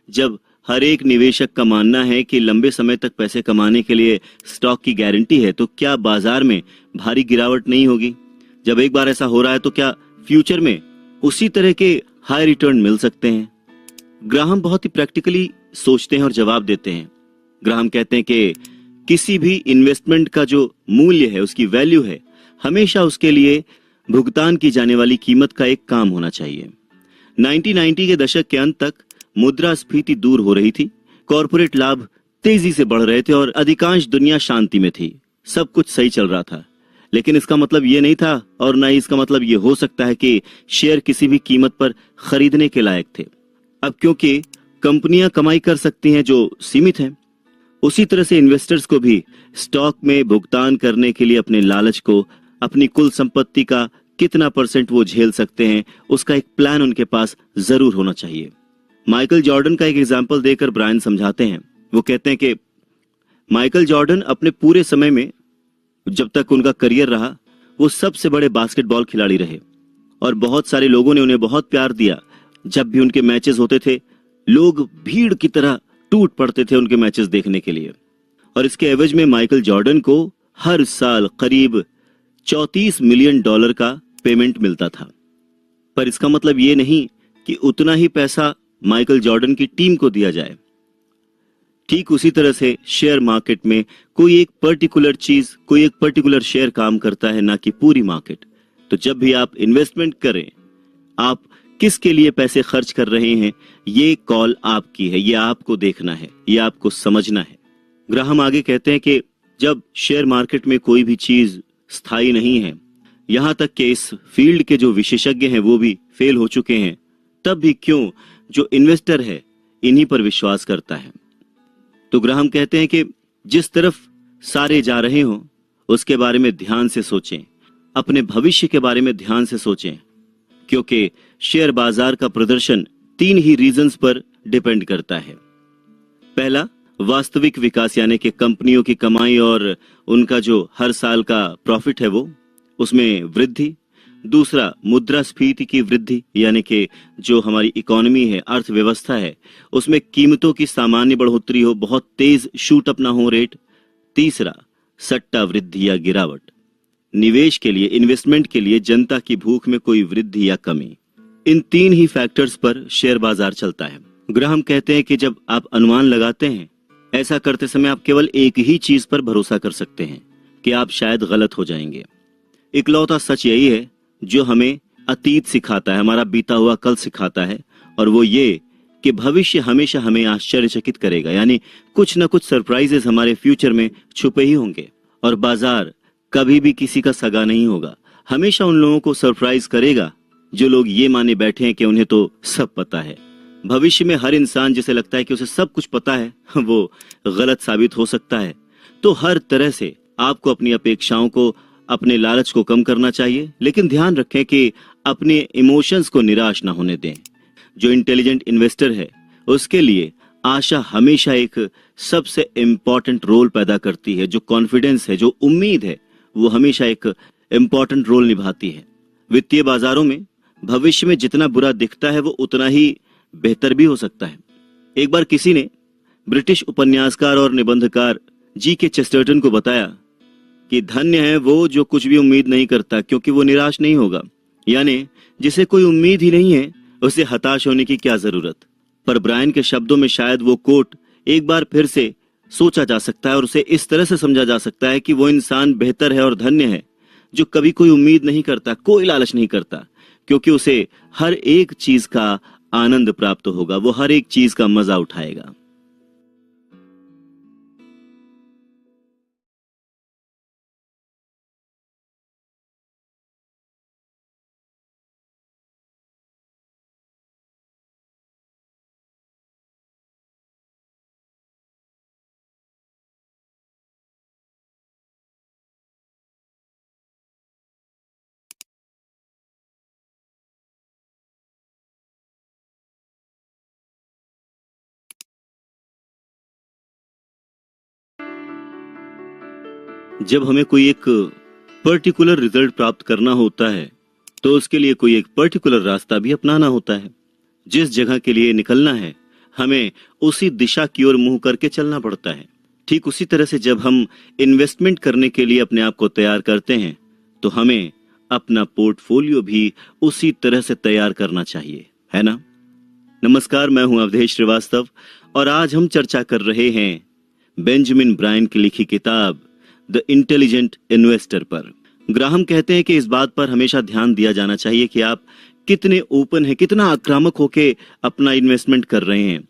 जब हर एक निवेशक का मानना है कि लंबे समय तक पैसे कमाने के लिए स्टॉक की गारंटी है, तो क्या बाजार में भारी गिरावट नहीं होगी? जब एक बार ऐसा हो रहा है तो क्या फ्यूचर में उसी तरह के हाई रिटर्न मिल सकते हैं? ग्राहम बहुत ही प्रैक्टिकली सोचते हैं और जवाब देते हैं। ग्राहम कहते हैं कि किसी भी इन्वेस्टमेंट का जो मूल्य है, उसकी वैल्यू है, हमेशा उसके लिए भुगतान की जाने वाली कीमत का एक काम होना चाहिए। 1990 के दशक के अंत तक मुद्रास्फीति दूर हो रही थी, कॉरपोरेट लाभ तेजी से बढ़ रहे थे और अधिकांश दुनिया शांति में थी, सब कुछ सही चल रहा था। लेकिन इसका मतलब ये नहीं था, और ना ही इसका मतलब ये हो सकता है कि शेयर किसी भी कीमत पर खरीदने के लायक थे। अब क्योंकि कंपनियां कमाई कर सकती हैं जो सीमित हैं, उसी तरह से इन्वेस्टर्स को भी स्टॉक में भुगतान करने के लिए अपने लालच को, अपनी कुल संपत्ति का कितना % वो झेल सकते हैं, उसका एक प्लान उनके पास जरूर होना चाहिए। माइकल जॉर्डन का एक एग्जाम्पल देकर ब्रायन समझाते हैं। वो कहते हैं कि माइकल जॉर्डन अपने पूरे समय में, जब तक उनका करियर रहा, वो सबसे बड़े बास्केटबॉल खिलाड़ी रहे और बहुत सारे लोगों ने उन्हें बहुत प्यार दिया। जब भी उनके मैचेस होते थे, लोग भीड़ की तरह टूट पड़ते थे उनके मैचेस देखने के लिए, और इसके एवज में माइकल जॉर्डन को हर साल करीब $34 मिलियन का पेमेंट मिलता था। पर इसका मतलब ये नहीं कि उतना ही पैसा माइकल जॉर्डन की टीम को दिया जाए। ठीक उसी तरह से शेयर मार्केट में कोई एक पर्टिकुलर चीज, कोई एक पर्टिकुलर शेयर काम करता है, ना कि पूरी मार्केट। तो जब भी आप इन्वेस्टमेंट करें, आप किसके लिए पैसे खर्च कर रहे हैं, ये कॉल आपकी है, ये आपको देखना है, ये आपको समझना है। ग्राहम आगे कहते हैं कि जब शेयर मार्केट में कोई भी चीज स्थायी नहीं है, यहां तक कि इस फील्ड के जो विशेषज्ञ हैं वो भी फेल हो चुके हैं, तब भी क्यों जो इन्वेस्टर है इन्हीं पर विश्वास करता है। तो ग्राहम कहते हैं कि जिस तरफ सारे जा रहे हो उसके बारे में ध्यान से सोचें, अपने भविष्य के बारे में ध्यान से सोचें, क्योंकि शेयर बाजार का प्रदर्शन 3 ही रीजंस पर डिपेंड करता है। पहला, वास्तविक विकास यानी कि कंपनियों की कमाई और उनका जो हर साल का प्रॉफिट है वो उसमें वृद्धि। दूसरा, मुद्रास्फीति की वृद्धि यानी कि जो हमारी इकोनॉमी है, अर्थव्यवस्था है, उसमें कीमतों की सामान्य बढ़ोतरी हो, बहुत तेज शूट अप ना हो रेट। तीसरा, सट्टा वृद्धि या गिरावट, निवेश के लिए, इन्वेस्टमेंट के लिए जनता की भूख में कोई वृद्धि या कमी। इन 3 ही फैक्टर्स पर शेयर बाजार चलता है। ग्राहम कहते हैं कि जब आप अनुमान लगाते हैं, ऐसा करते समय आप केवल एक ही चीज पर भरोसा कर सकते हैं कि आप शायद गलत हो जाएंगे। इकलौता सच यही है जो हमें अतीत सिखाता है, हमारा बीता हुआ कल सिखाता है, और वो ये कि भविष्य हमेशा हमें आश्चर्यचकित करेगा, यानी कुछ न कुछ सरप्राइजेस हमारे फ्यूचर में छुपे ही होंगे। और बाजार कभी भी किसी का सगा नहीं होगा, हमेशा उन लोगों को सरप्राइज करेगा जो लोग ये माने बैठे हैं कि उन्हें तो सब पता है। भविष्य में हर इंसान जिसे लगता है कि उसे सब कुछ पता है वो गलत साबित हो सकता है। तो हर तरह से आपको अपनी अपेक्षाओं को, अपने लालच को कम करना चाहिए, लेकिन ध्यान रखें कि अपने इमोशंस को निराश ना होने दें। जो इंटेलिजेंट इन्वेस्टर है उसके लिए आशा हमेशा एक सबसे इंपॉर्टेंट रोल पैदा करती है। जो कॉन्फिडेंस है, जो उम्मीद है, वो हमेशा एक इंपॉर्टेंट रोल निभाती है। वित्तीय बाजारों में भविष्य में जितना बुरा दिखता है वो उतना ही बेहतर भी हो सकता है। एक बार किसी ने ब्रिटिश उपन्यासकार और निबंधकार जी.के. चेस्टरटन को बताया कि धन्य है वो जो कुछ भी उम्मीद नहीं करता, क्योंकि वो निराश नहीं होगा। यानी जिसे कोई उम्मीद ही नहीं है उसे हताश होने की क्या जरूरत। पर ब्रायन के शब्दों में शायद वो कोट एक बार फिर से सोचा जा सकता है और उसे इस तरह से समझा जा सकता है कि वो इंसान बेहतर है और धन्य है जो कभी कोई उम्मीद नहीं करता, कोई लालच नहीं करता, क्योंकि उसे हर एक चीज का आनंद प्राप्त होगा, वो हर एक चीज का मजा उठाएगा। जब हमें कोई एक पर्टिकुलर रिजल्ट प्राप्त करना होता है तो उसके लिए कोई एक पर्टिकुलर रास्ता भी अपनाना होता है। जिस जगह के लिए निकलना है हमें उसी दिशा की ओर मुंह करके चलना पड़ता है। ठीक उसी तरह से जब हम इन्वेस्टमेंट करने के लिए अपने आप को तैयार करते हैं तो हमें अपना पोर्टफोलियो भी उसी तरह से तैयार करना चाहिए, है ना? नमस्कार, मैं हूं अवधेश श्रीवास्तव और आज हम चर्चा कर रहे हैं बेंजामिन ब्रायन की लिखी किताब द इंटेलिजेंट इन्वेस्टर पर। ग्राहम कहते हैं कि इस बात पर हमेशा ध्यान दिया जाना चाहिए कि आप कितने ओपन हैं, कितना आक्रामक होके अपना इन्वेस्टमेंट कर रहे हैं।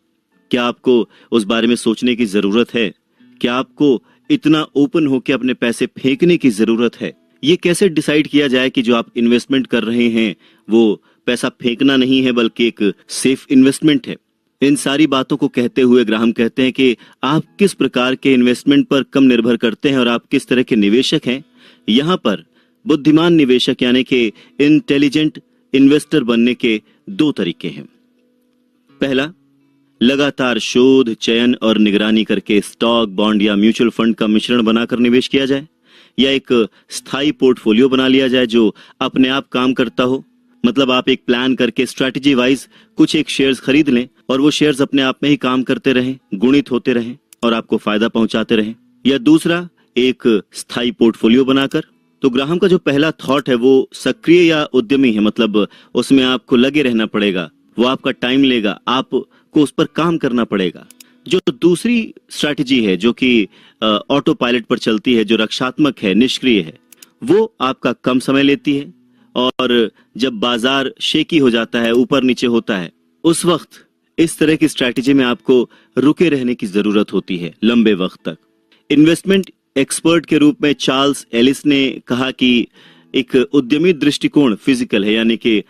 क्या आपको उस बारे में सोचने की जरूरत है? क्या आपको इतना ओपन होके अपने पैसे फेंकने की जरूरत है? ये कैसे डिसाइड किया जाए कि जो आप इन्वेस्टमेंट कर रहे हैं वो पैसा फेंकना नहीं है बल्कि एक सेफ इन्वेस्टमेंट है? इन सारी बातों को कहते हुए ग्राहम कहते हैं कि आप किस प्रकार के इन्वेस्टमेंट पर कम निर्भर करते हैं और आप किस तरह के निवेशक हैं। यहाँ पर बुद्धिमान निवेशक यानी कि इंटेलिजेंट इन्वेस्टर बनने के 2 तरीके हैं। पहला, लगातार शोध, चयन और निगरानी करके स्टॉक, बॉन्ड या म्यूचुअल फंड का मिश्रण बनाकर निवेश किया जाए, या एक स्थायी पोर्टफोलियो बना लिया जाए जो अपने आप काम करता हो। मतलब आप एक प्लान करके स्ट्रैटेजी वाइज कुछ एक शेयर्स खरीद लें और वो शेयर्स अपने आप में ही काम करते रहें, गुणित होते रहें और आपको फायदा पहुंचाते रहें। या दूसरा, एक स्थायी पोर्टफोलियो बनाकर। तो ग्राहम का जो पहला थॉट है वो सक्रिय या उद्यमी है, मतलब उसमें आपको लगे रहना पड़ेगा, वो आपका टाइम लेगा, आपको उस पर काम करना पड़ेगा। जो दूसरी स्ट्रैटेजी है जो कि ऑटो पायलट पर चलती है, जो रक्षात्मक है, निष्क्रिय है, वो आपका कम समय लेती है और जब बाजार शेकी हो जाता है, ऊपर नीचे होता है, उस वक्त इस तरह की स्ट्रैटेजी में आपको रुके रहने की जरूरत होती है लंबे वक्त तक। इन्वेस्टमेंट एक्सपर्ट के रूप में चार्ल्स एलिस ने कहा कि एक उद्यमी दृष्टिकोण फिजिकल है, यानी कि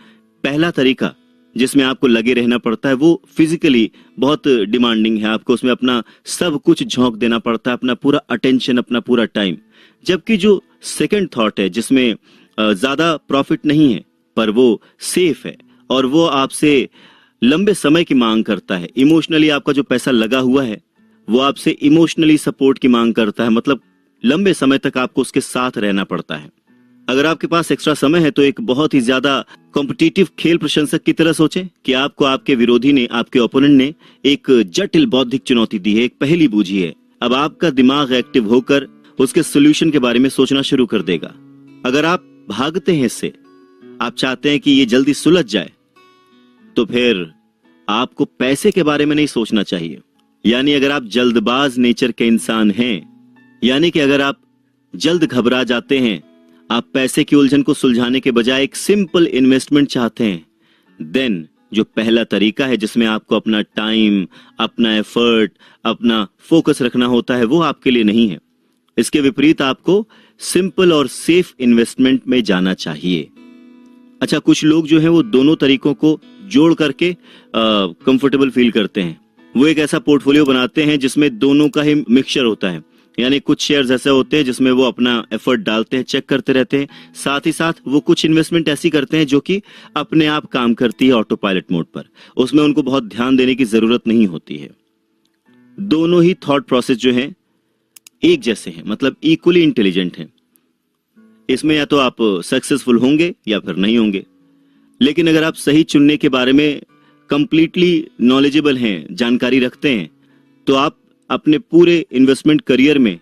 पहला तरीका जिसमें आपको लगे रहना पड़ता है, वो फिजिकली बहुत डिमांडिंग है। आपको उसमें अपना सब कुछ झोंक देना पड़ता है, अपना पूरा अटेंशन, अपना पूरा टाइम। जबकि जो सेकंड थॉट है, जिसमें ज्यादा प्रॉफिट नहीं है पर वो सेफ है और वो आपसे लंबे समय की मांग करता है, इमोशनली आपका जो पैसा लगा हुआ है वो आपसे इमोशनली सपोर्ट की मांग करता है, मतलब लंबे समय तक आपको उसके साथ रहना पड़ता है। अगर आपके पास एक्स्ट्रा समय है तो एक बहुत ही ज्यादा कॉम्पिटिटिव खेल प्रशंसक की तरह सोचें कि आपको आपके विरोधी ने, आपके ओपोनेंट ने एक जटिल बौद्धिक चुनौती दी है, एक पहेली बूझी है। अब आपका दिमाग एक्टिव होकर उसके सोल्यूशन के बारे में सोचना शुरू कर देगा। अगर आप भागते हैं इससे, आप चाहते हैं कि ये जल्दी सुलझ जाए, तो फिर आपको पैसे के बारे में नहीं सोचना चाहिए। यानी अगर आप जल्दबाज नेचर के इंसान हैं, यानी कि अगर आप जल्द घबरा जाते हैं, आप पैसे की उलझन को सुलझाने के बजाय एक सिंपल इन्वेस्टमेंट चाहते हैं, देन जो पहला तरीका है जिसमें आपको अपना टाइम, अपना एफर्ट, अपना फोकस रखना होता है, वो आपके लिए नहीं है। इसके विपरीत आपको सिंपल और सेफ इन्वेस्टमेंट में जाना चाहिए। अच्छा, कुछ लोग जो हैं वो दोनों तरीकों को जोड़ करके कंफर्टेबल फील करते हैं। वो एक ऐसा पोर्टफोलियो बनाते हैं जिसमें दोनों का ही मिक्सचर होता है। यानी कुछ शेयर्स ऐसे होते हैं जिसमें वो अपना एफर्ट डालते हैं, चेक करते रहते हैं, साथ ही साथ वो कुछ इन्वेस्टमेंट ऐसी करते हैं जो कि अपने आप काम करती है ऑटो पायलट मोड पर, उसमें उनको बहुत ध्यान देने की जरूरत नहीं होती है। दोनों ही थॉट प्रोसेस जो है एक जैसे हैं, मतलब इक्वली इंटेलिजेंट हैं। इसमें या तो आप सक्सेसफुल होंगे या फिर नहीं होंगे। लेकिन अगर आप सही चुनने के बारे में कंप्लीटली नॉलेजेबल हैं, जानकारी रखते हैं, तो आप अपने पूरे इन्वेस्टमेंट करियर में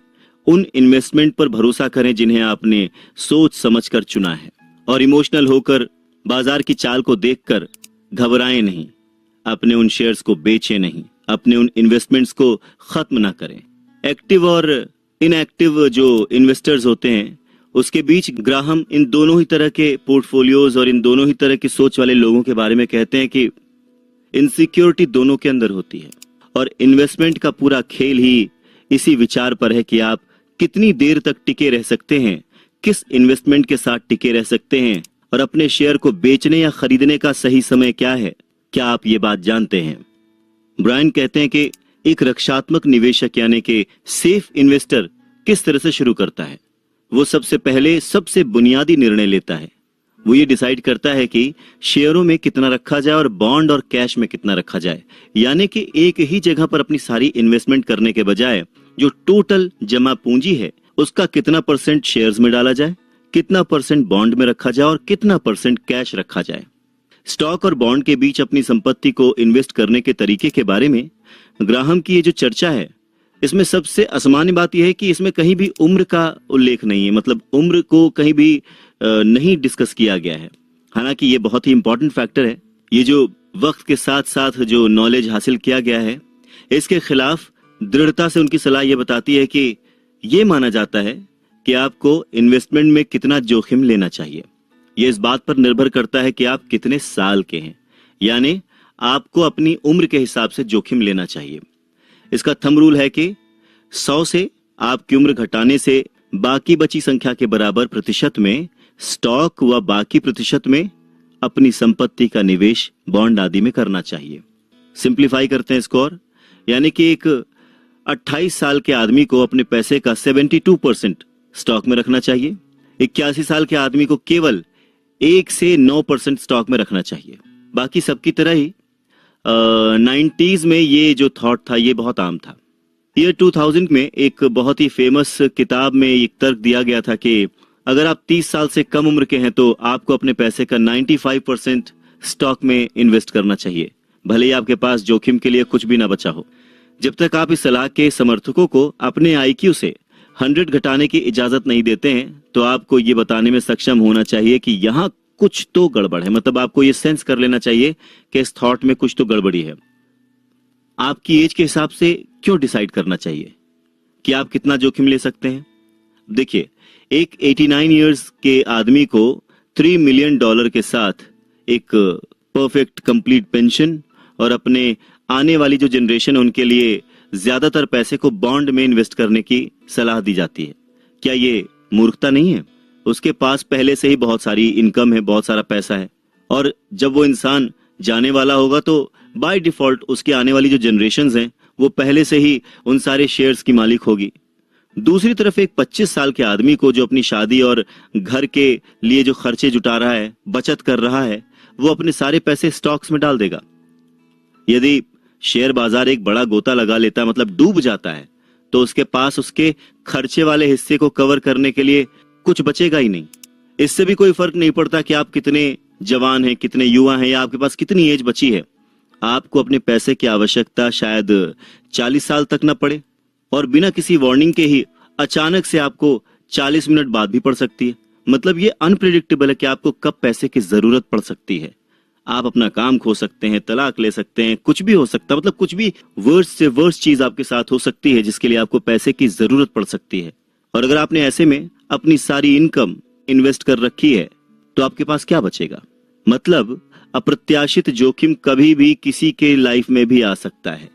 उन इन्वेस्टमेंट पर भरोसा करें जिन्हें आपने सोच समझकर चुना है, और इमोशनल होकर बाजार की चाल को देखकर घबराएं नहीं, अपने उन शेयर्स को बेचें नहीं, अपने उन इन्वेस्टमेंट्स को खत्म ना करें। एक्टिव और इनएक्टिव जो इन्वेस्टर्स होते हैं उसके बीच ग्राहम इन दोनों ही तरह के पोर्टफोलियोज और इन दोनों ही तरह की सोच वाले लोगों के बारे में कहते हैं कि इनसिक्योरिटी दोनों के अंदर होती है, और इन्वेस्टमेंट का पूरा खेल ही इसी विचार पर है कि आप कितनी देर तक टिके रह सकते हैं, किस इन्वेस्टमेंट के साथ टिके रह सकते हैं, और अपने शेयर को बेचने या खरीदने का सही समय क्या है। क्या आप ये बात जानते हैं? ब्रायन कहते हैं कि एक रक्षात्मक निवेशक यानी कि सेफ इन्वेस्टर किस तरह से शुरू करता है। वो सबसे पहले सबसे बुनियादी निर्णय लेता है। वो ये डिसाइड करता है कि शेयरों में कितना रखा जाए और बॉन्ड और कैश में कितना रखा जाए। यानी कि एक ही जगह पर अपनी सारी इन्वेस्टमेंट करने के बजाय जो टोटल जमा पूंजी है उसका कितना परसेंट शेयर्स में डाला जाए, कितना परसेंट बॉन्ड में रखा जाए और कितना परसेंट कैश रखा जाए। स्टॉक और बॉन्ड के बीच अपनी संपत्ति को इन्वेस्ट करने के तरीके के बारे में ग्राहम की ये जो चर्चा है, इसमें सबसे असामान्य बात यह है कि इसमें कहीं भी उम्र का उल्लेख नहीं है, मतलब उम्र को कहीं भी नहीं डिस्कस किया गया है। हालांकि ये बहुत ही इंपॉर्टेंट फैक्टर है। ये जो वक्त के साथ साथ जो नॉलेज हासिल किया गया है, इसके खिलाफ दृढ़ता से उनकी सलाह ये बताती है कि ये माना जाता है कि आपको इन्वेस्टमेंट में कितना जोखिम लेना चाहिए। ये इस बात पर निर्भर करता है कि आप कितने साल के हैं, यानी आपको अपनी उम्र के हिसाब से जोखिम लेना चाहिए। इसका थंब रूल है कि 100 से आपकी उम्र घटाने से बाकी बची संख्या के बराबर प्रतिशत में स्टॉक व बाकी प्रतिशत में अपनी संपत्ति का निवेश बॉन्ड आदि में करना चाहिए। सिंप्लीफाई करते हैं इसको, और यानी कि एक 28 साल के आदमी को अपने पैसे का 72% स्टॉक में रखना चाहिए। 81 साल के आदमी को केवल 1 से 9% स्टॉक में रखना चाहिए। बाकी सबकी तरह ही 90s में ये जो थॉट था ये बहुत आम था। ईयर 2000 में एक बहुत ही फेमस किताब में एक तर्क दिया गया था कि अगर आप 30 साल से कम उम्र के हैं तो आपको अपने पैसे का 95% स्टॉक में इन्वेस्ट करना चाहिए, भले ही आपके पास जोखिम के लिए कुछ भी ना बचा हो। जब तक आप इस सलाह के समर्थकों को अपने IQ से 100 घटाने की इजाजत नहीं देते हैं तो आपको ये बताने में सक्षम होना चाहिए कि यहाँ कुछ तो गड़बड़ है। मतलब आपको ये सेंस कर लेना चाहिए कि इस थॉट में कुछ तो गड़बड़ी है। आपकी एज के हिसाब से क्यों डिसाइड करना चाहिए कि आप कितना जोखिम ले सकते हैं? देखिए, एक 89 इयर्स के आदमी को $3 मिलियन के साथ एक परफेक्ट कंप्लीट पेंशन और अपने आने वाली जो जनरेशन है उनके लिए ज्यादातर पैसे को बॉन्ड में इन्वेस्ट करने की सलाह दी जाती है। क्या ये मूर्खता नहीं है? उसके पास पहले से ही बहुत सारी इनकम है, बहुत सारा पैसा है, और जब वो इंसान जाने वाला होगा तो बाय डिफॉल्ट उसकी आने वाली जो जनरेशन्स हैं वो पहले से ही उन सारे शेयर्स की मालिक होगी। दूसरी तरफ एक 25 साल के आदमी को जो अपनी शादी और घर के लिए जो खर्चे जुटा रहा है, बचत कर रहा है, वो अपने सारे पैसे स्टॉक्स में डाल देगा। यदि शेयर बाजार एक बड़ा गोता लगा लेता है, मतलब डूब जाता है, तो उसके पास उसके खर्चे वाले हिस्से को कवर करने के लिए कुछ बचेगा ही नहीं। इससे भी कोई फर्क नहीं पड़ता कि आप कितने जवान हैं, कितने युवा हैं, या आपके पास कितनी एज बची है। आपको अपने पैसे की आवश्यकता शायद 40 साल तक न पड़े, और बिना किसी वार्निंग के ही अचानक से आपको 40 मिनट बाद भी पड़ सकती है। मतलब ये अनप्रेडिक्टेबल है कि आपको कब पैसे की जरूरत पड़ सकती है। आप अपना काम खो सकते हैं, तलाक ले सकते हैं, कुछ भी हो सकता है। मतलब कुछ भी वर्स्ट से वर्स्ट चीज आपके साथ हो सकती है जिसके लिए आपको पैसे की जरूरत पड़ सकती है। और अगर आपने ऐसे में अपनी सारी इनकम इन्वेस्ट कर रखी है तो आपके पास क्या बचेगा? मतलब अप्रत्याशित जोखिम कभी भी किसी के लाइफ में भी आ सकता है,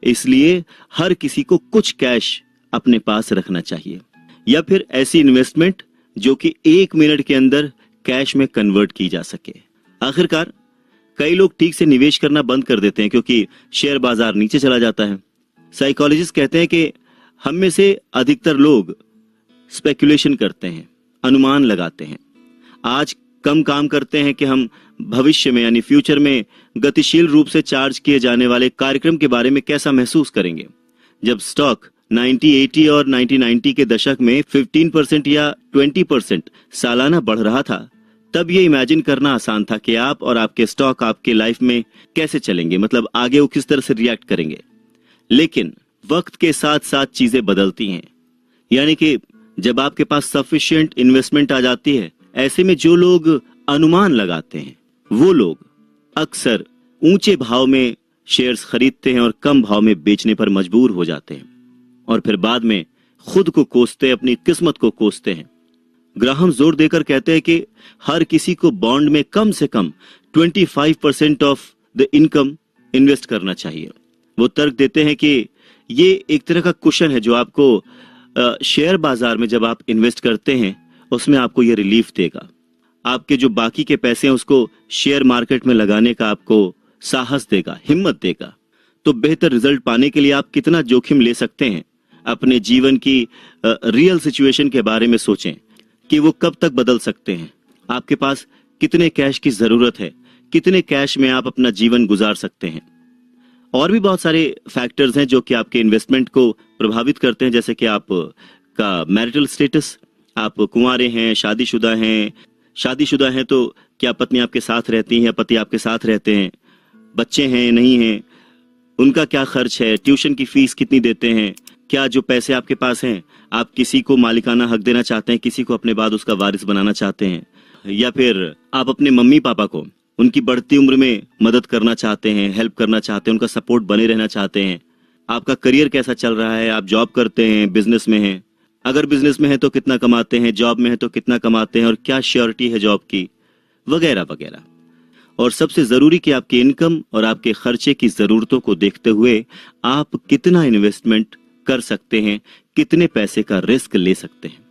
इसलिए हर किसी को कुछ कैश अपने पास रखना चाहिए, या फिर ऐसी इन्वेस्टमेंट जो कि 1 मिनट के अंदर कैश में कन्वर्ट की जा सके। आखिरकार कई लोग ठीक से निवेश करना बंद कर देते हैं क्योंकि शेयर बाजार नीचे चला जाता है। साइकोलॉजिस्ट कहते हैं कि हम में से अधिकतर लोग स्पेकुलेशन करते हैं, अनुमान लगाते हैं। आज कम काम करते हैं कि हम भविष्य में यानी फ्यूचर में गतिशील रूप से चार्ज किए जाने वाले कार्यक्रम के बारे में कैसा महसूस करेंगे। जब स्टॉक 1980 और 1990 के दशक में 15% या 20% सालाना बढ़ रहा था, तब ये इमेजिन करना आसान था कि आप और आपके स्टॉक आपके लाइफ में कैसे चलेंगे, मतलब आगे वो किस तरह से रिएक्ट करेंगे। लेकिन वक्त के साथ साथ चीजें बदलती हैं, यानी कि जब आपके पास सफिशिएंट इन्वेस्टमेंट आ जाती है, ऐसे में जो लोग अनुमान लगाते हैं वो लोग अक्सर ऊंचे भाव में शेयर्स खरीदते हैं और कम भाव में बेचने पर मजबूर हो जाते हैं, और फिर बाद में खुद को कोसते, अपनी किस्मत को कोसते हैं। ग्राहम जोर देकर कहते हैं कि हर किसी को बॉन्ड में कम से कम 25% ऑफ द इनकम इन्वेस्ट करना चाहिए। वो तर्क देते हैं कि ये एक तरह का कुशन है जो आपको शेयर बाजार में जब आप इन्वेस्ट करते हैं उसमें आपको ये रिलीफ देगा। आपके जो बाकी के पैसे हैं उसको शेयर मार्केट में लगाने का आपको साहस देगा, हिम्मत देगा। तो बेहतर रिजल्ट पाने के लिए आप कितना जोखिम ले सकते हैं, अपने जीवन की रियल सिचुएशन के बारे में सोचें कि वो कब तक बदल सकते हैं। आपके पास कितने कैश की जरूरत है, कितने कैश में आप अपना जीवन गुजार सकते हैं। और भी बहुत सारे फैक्टर्स हैं जो कि आपके इन्वेस्टमेंट को प्रभावित करते हैं, जैसे कि आप का मैरिटल स्टेटस, आप कुंवारे हैं, शादीशुदा हैं तो क्या पत्नी आपके साथ रहती है, पति आपके साथ रहते हैं, बच्चे हैं नहीं हैं, उनका क्या खर्च है, ट्यूशन की फीस कितनी देते हैं, क्या जो पैसे आपके पास हैं आप किसी को मालिकाना हक देना चाहते हैं, किसी को अपने बाद उसका वारिस बनाना चाहते हैं, या फिर आप अपने मम्मी पापा को उनकी बढ़ती उम्र में मदद करना चाहते हैं, हेल्प करना चाहते हैं, उनका सपोर्ट बने रहना चाहते हैं। आपका करियर कैसा चल रहा है, आप जॉब करते हैं, बिजनेस में हैं, अगर बिजनेस में है तो कितना कमाते हैं, जॉब में है तो कितना कमाते हैं और क्या श्योरिटी है जॉब की, वगैरह वगैरह। और सबसे जरूरी कि आपकी इनकम और आपके खर्चे की जरूरतों को देखते हुए आप कितना इन्वेस्टमेंट कर सकते हैं, कितने पैसे का रिस्क ले सकते हैं।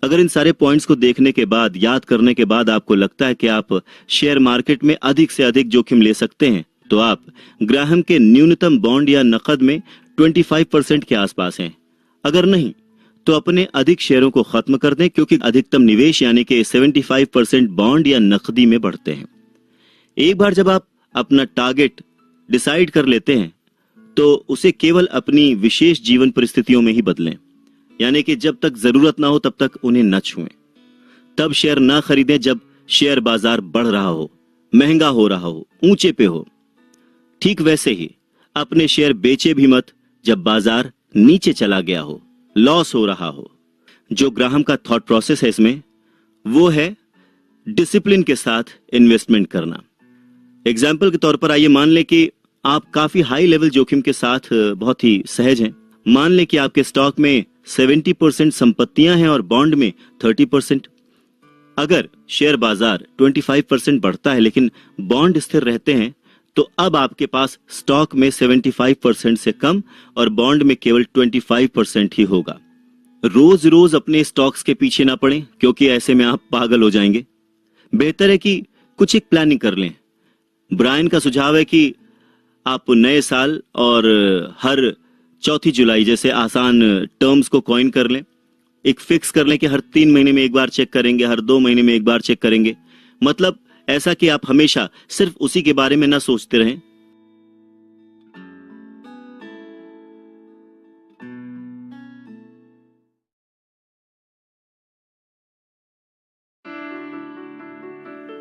अगर इन सारे पॉइंट्स को देखने के बाद, याद करने के बाद आपको लगता है कि आप शेयर मार्केट में अधिक से अधिक जोखिम ले सकते हैं, तो आप ग्राहम के न्यूनतम बॉन्ड या नकद में 25% के आसपास हैं। अगर नहीं तो अपने अधिक शेयरों को खत्म कर दें, क्योंकि अधिकतम निवेश यानी कि 75% बॉन्ड या नकदी में बढ़ते हैं। एक बार जब आप अपना टारगेट डिसाइड कर लेते हैं तो उसे केवल अपनी विशेष जीवन परिस्थितियों में ही बदलें, यानी कि जब तक जरूरत ना हो तब तक उन्हें न छुएं। तब शेयर ना खरीदें जब शेयर बाजार बढ़ रहा हो, महंगा हो रहा हो, ऊंचे पे हो। ठीक वैसे ही अपने शेयर बेचे भी मत जब बाजार नीचे चला गया हो, लॉस हो रहा हो। जो ग्राहम का थॉट प्रोसेस है इसमें वो है डिसिप्लिन के साथ इन्वेस्टमेंट करना। एग्जाम्पल के तौर पर आइए मान लें कि आप काफी हाई लेवल जोखिम के साथ बहुत ही सहज हैं। मान लें कि आपके स्टॉक में 70% संपत्तियां हैं और बॉन्ड में 30%। अगर शेयर बाजार 25% बढ़ता है लेकिन बॉन्ड स्थिर रहते हैं तो अब आपके पास स्टॉक में 75% से कम और बॉन्ड में केवल 25% ही होगा। रोज रोज अपने स्टॉक्स के पीछे ना पड़ें, क्योंकि ऐसे में आप पागल हो जाएंगे। बेहतर है कि कुछ एक प्लानिंग कर लें। ब्रायन का सुझाव है कि आप नए साल और हर चौथी जुलाई जैसे आसान टर्म्स को कॉइन कर लें। एक फिक्स कर लें कि हर 3 महीने में एक बार चेक करेंगे, हर 2 महीने में एक बार चेक करेंगे। मतलब ऐसा कि आप हमेशा सिर्फ उसी के बारे में ना सोचते रहें।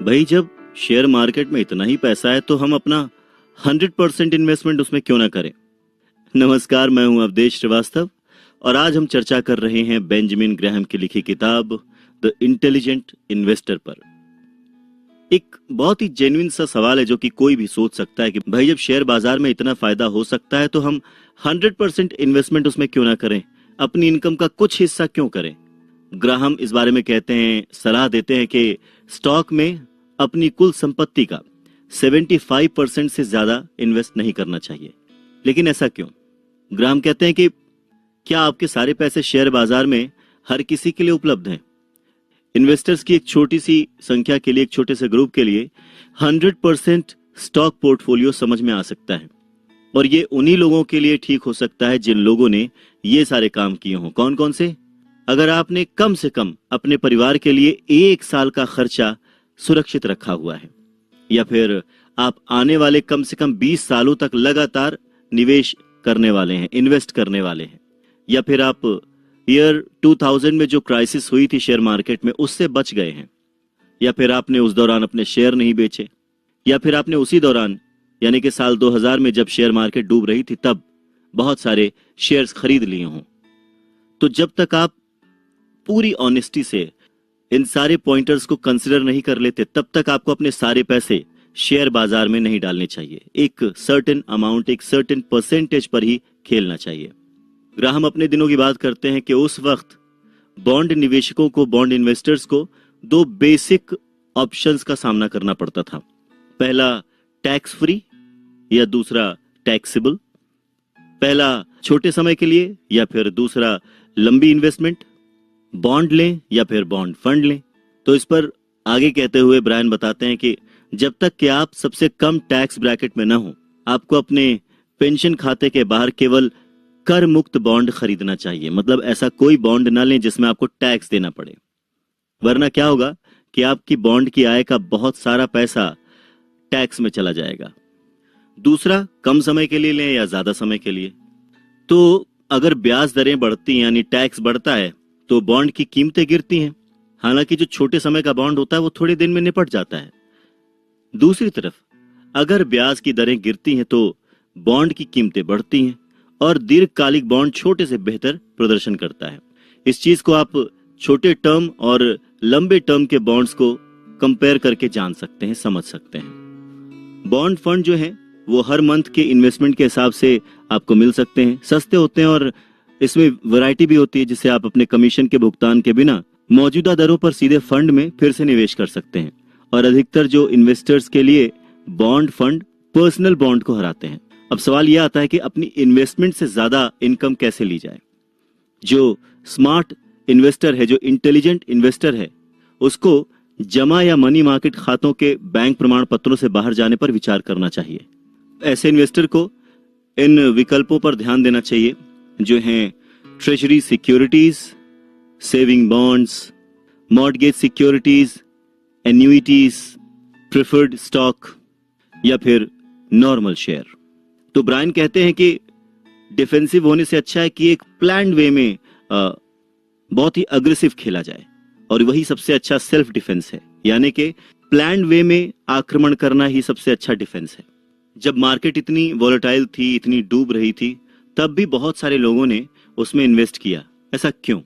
भाई जब शेयर मार्केट में इतना ही पैसा है तो हम अपना 100% इन्वेस्टमेंट उसमें क्यों ना करें। नमस्कार, मैं हूं अवधेश श्रीवास्तव और आज हम चर्चा कर रहे हैं बेंजामिन ग्राहम की लिखी किताब द इंटेलिजेंट इन्वेस्टर पर। एक बहुत ही जेन्युइन सा सवाल है जो कि कोई भी सोच सकता है कि भाई जब शेयर बाजार में इतना फायदा हो सकता है तो हम 100% इन्वेस्टमेंट उसमें क्यों ना करें, अपनी इनकम का कुछ हिस्सा क्यों करें। ग्राहम इस बारे में कहते हैं, सलाह देते हैं कि स्टॉक में अपनी कुल संपत्ति का 75% से ज्यादा इन्वेस्ट नहीं करना चाहिए। लेकिन ऐसा क्यों? ग्राहम कहते हैं कि क्या आपके सारे पैसे शेयर बाजार में हर किसी के लिए उपलब्ध हैं? इन्वेस्टर्स की एक छोटी सी संख्या के लिए, एक छोटे से ग्रुप के लिए 100% स्टॉक पोर्टफोलियो समझ में आ सकता है और ये उन्हीं लोगों के लिए ठीक हो सकता है जिन लोगों ने ये सारे काम किए हों। कौन कौन से? अगर आपने कम से कम अपने परिवार के लिए 1 साल का खर्चा सुरक्षित रखा हुआ है, या फिर आप आने वाले कम से कम 20 सालों तक लगातार निवेश करने वाले हैं, इन्वेस्ट करने वाले हैं, या फिर आप ईयर 2000 में जो क्राइसिस हुई थी शेयर मार्केट में उससे बच गए हैं, या फिर आपने उस दौरान अपने शेयर नहीं बेचे, या फिर आपने उसी दौरान यानी कि साल 2000 में जब शेयर मार्केट डूब रही थी तब बहुत सारे शेयर्स खरीद लिए हों। तो जब तक आप पूरी ऑनेस्टी से इन सारे पॉइंटर्स को कंसिडर नहीं कर लेते तब तक आपको अपने सारे पैसे शेयर बाजार में नहीं डालने चाहिए। एक सर्टेन अमाउंट, एक सर्टेन परसेंटेज पर ही खेलना चाहिए। ग्राहम अपने दिनों की बात करते हैं कि उस वक्त बॉन्ड निवेशकों को, बॉन्ड इन्वेस्टर्स को 2 बेसिक ऑप्शंस का सामना करना पड़ता था। पहला टैक्स फ्री या दूसरा टैक्सेबल। पहला छोटे समय के लिए या फिर दूसरा लंबी इन्वेस्टमेंट, बॉन्ड लें या फिर बॉन्ड फंड लें। तो इस पर आगे कहते हुए ब्रायन बताते हैं कि जब तक कि आप सबसे कम टैक्स ब्रैकेट में ना हो, आपको अपने पेंशन खाते के बाहर केवल कर मुक्त बॉन्ड खरीदना चाहिए। मतलब ऐसा कोई बॉन्ड ना लें जिसमें आपको टैक्स देना पड़े, वरना क्या होगा कि आपकी बॉन्ड की आय का बहुत सारा पैसा टैक्स में चला जाएगा। दूसरा, कम समय के लिए लें या ज्यादा समय के लिए। तो अगर ब्याज दरें बढ़ती यानी टैक्स बढ़ता है तो बॉन्ड की कीमतें गिरती हैं। हालांकि जो छोटे समय का बॉन्ड होता है वो थोड़े दिन में निपट जाता है। दूसरी तरफ अगर ब्याज की दरें गिरती हैं तो बॉन्ड की कीमतें बढ़ती हैं और दीर्घकालिक बॉन्ड छोटे से बेहतर प्रदर्शन करता है। इस चीज को आप छोटे टर्म और लंबे टर्म के बॉन्ड्स को कंपेयर करके जान सकते हैं, समझ सकते हैं। बॉन्ड फंड जो है वो हर मंथ के इन्वेस्टमेंट के हिसाब से आपको मिल सकते हैं, सस्ते होते हैं और इसमें वैरायटी भी होती है जिससे आप अपने कमीशन के भुगतान के बिना मौजूदा दरों पर सीधे फंड में फिर से निवेश कर सकते हैं। और अधिकतर जो इन्वेस्टर्स के लिए बॉन्ड फंड पर्सनल बॉन्ड को हराते हैं। अब सवाल यह आता है कि अपनी इन्वेस्टमेंट से ज्यादा इनकम कैसे ली जाए। जो स्मार्ट इन्वेस्टर है, जो इंटेलिजेंट इन्वेस्टर है, उसको जमा या मनी मार्केट खातों के बैंक प्रमाण पत्रों से बाहर जाने पर विचार करना चाहिए। ऐसे इन्वेस्टर को इन विकल्पों पर ध्यान देना चाहिए जो हैं treasury securities, saving bonds, mortgage securities, annuities, preferred stock या फिर नॉर्मल शेयर। तो ब्रायन कहते हैं कि डिफेंसिव होने से अच्छा है कि एक प्लान्ड वे में बहुत ही अग्रेसिव खेला जाए और वही सबसे अच्छा सेल्फ डिफेंस है। यानी कि प्लान्ड वे में आक्रमण करना ही सबसे अच्छा डिफेंस है। जब मार्केट इतनी वॉलेटाइल थी, इतनी डूब रही थी, तब भी बहुत सारे लोगों ने उसमें इन्वेस्ट किया। ऐसा क्यों?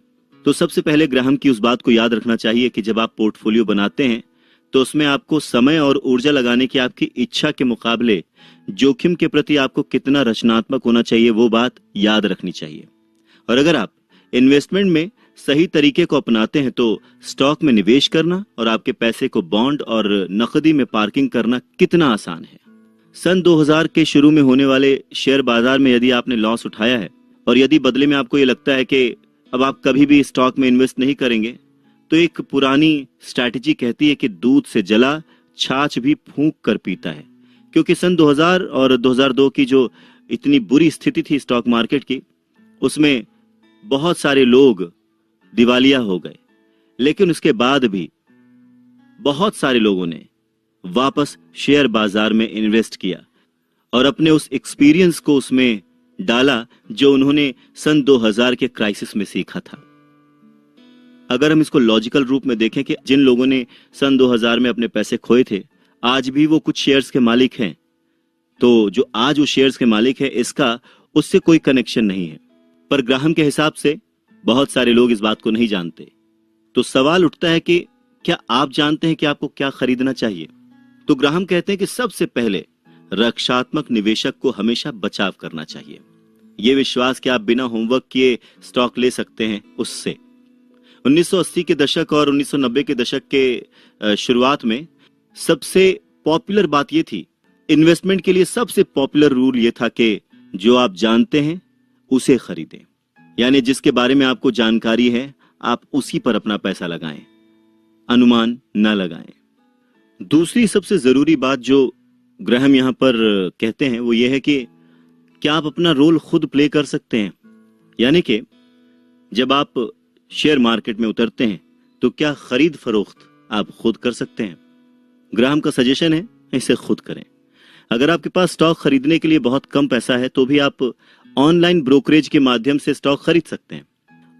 तो सबसे पहले ग्राहम की उस बात को याद रखना चाहिए कि जब आप पोर्टफोलियो बनाते हैं तो उसमें आपको समय और ऊर्जा लगाने की आपकी इच्छा के मुकाबले जोखिम के प्रति आपको कितना रचनात्मक होना चाहिए वो बात याद रखनी चाहिए। और अगर आप इन्वेस्टमेंट में सही तरीके को अपनाते हैं तो स्टॉक में निवेश करना और आपके पैसे को बॉन्ड और नकदी में पार्किंग करना कितना आसान है। सन 2000 के शुरू में होने वाले शेयर बाजार में यदि आपने लॉस उठाया है और यदि बदले में आपको ये लगता है कि अब आप कभी भी स्टॉक में इन्वेस्ट नहीं करेंगे, तो एक पुरानी स्ट्रैटेजी कहती है कि दूध से जला छाछ भी फूंक कर पीता है। क्योंकि सन 2000 और 2002 की जो इतनी बुरी स्थिति थी स्टॉक मार्केट की, उसमें बहुत सारे लोग दिवालिया हो गए। लेकिन उसके बाद भी बहुत सारे लोगों ने वापस शेयर बाजार में इन्वेस्ट किया और अपने उस एक्सपीरियंस को उसमें डाला जो उन्होंने सन 2000 के क्राइसिस में सीखा था। अगर हम इसको लॉजिकल रूप में देखें कि जिन लोगों ने सन 2000 में अपने पैसे खोए थे, आज भी वो कुछ शेयर्स के मालिक हैं, तो जो आज वो शेयर्स के मालिक है इसका उससे कोई कनेक्शन नहीं है। पर ग्राहम के हिसाब से बहुत सारे लोग इस बात को नहीं जानते। तो सवाल उठता है कि क्या आप जानते हैं कि आपको क्या खरीदना चाहिए? तो ग्राहम कहते हैं कि सबसे पहले रक्षात्मक निवेशक को हमेशा बचाव करना चाहिए। यह विश्वास कि आप बिना होमवर्क किए स्टॉक ले सकते हैं, उससे 1980 के दशक और 1990 के दशक के शुरुआत में सबसे पॉपुलर बात यह थी, इन्वेस्टमेंट के लिए सबसे पॉपुलर रूल यह था कि जो आप जानते हैं उसे खरीदें। यानी जिसके बारे में आपको जानकारी है आप उसी पर अपना पैसा लगाएं, अनुमान न लगाएं। दूसरी सबसे जरूरी बात जो ग्राहम यहां पर कहते हैं वो ये है कि क्या आप अपना रोल खुद प्ले कर सकते हैं। यानी कि जब आप शेयर मार्केट में उतरते हैं तो क्या खरीद फरोख्त आप खुद कर सकते हैं? ग्राहम का सजेशन है इसे खुद करें। अगर आपके पास स्टॉक खरीदने के लिए बहुत कम पैसा है तो भी आप ऑनलाइन ब्रोकरेज के माध्यम से स्टॉक खरीद सकते हैं।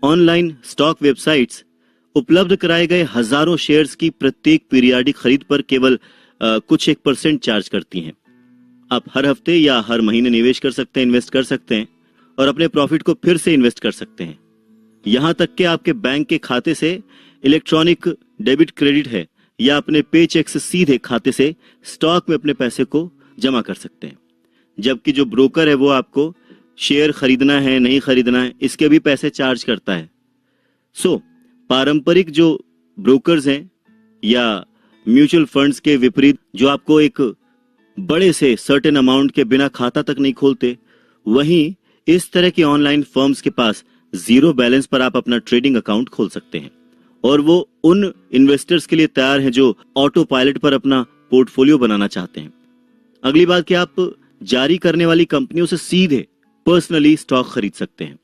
ऑनलाइन स्टॉक वेबसाइट्स उपलब्ध कराए गए हजारों शेयर्स की प्रत्येक पीरियाडिक खरीद पर केवल कुछ 1% चार्ज करती हैं। आप हर हफ्ते या हर महीने निवेश कर सकते हैं, इन्वेस्ट कर सकते हैं और अपने प्रॉफिट को फिर से इन्वेस्ट कर सकते हैं। यहां तक कि आपके बैंक के खाते से इलेक्ट्रॉनिक डेबिट क्रेडिट है या अपने पे चेक से सीधे खाते से स्टॉक में अपने पैसे को जमा कर सकते हैं। जबकि जो ब्रोकर है वो आपको शेयर खरीदना है नहीं खरीदना है इसके भी पैसे चार्ज करता है। पारंपरिक जो ब्रोकर्स हैं या म्यूचुअल फंड्स के विपरीत जो आपको एक बड़े से सर्टेन अमाउंट के बिना खाता तक नहीं खोलते, वहीं इस तरह की ऑनलाइन फर्म्स के पास जीरो बैलेंस पर आप अपना ट्रेडिंग अकाउंट खोल सकते हैं और वो उन इन्वेस्टर्स के लिए तैयार हैं जो ऑटो पायलट पर अपना पोर्टफोलियो बनाना चाहते हैं। अगली बात कि आप जारी करने वाली कंपनियों से सीधे पर्सनली स्टॉक खरीद सकते हैं।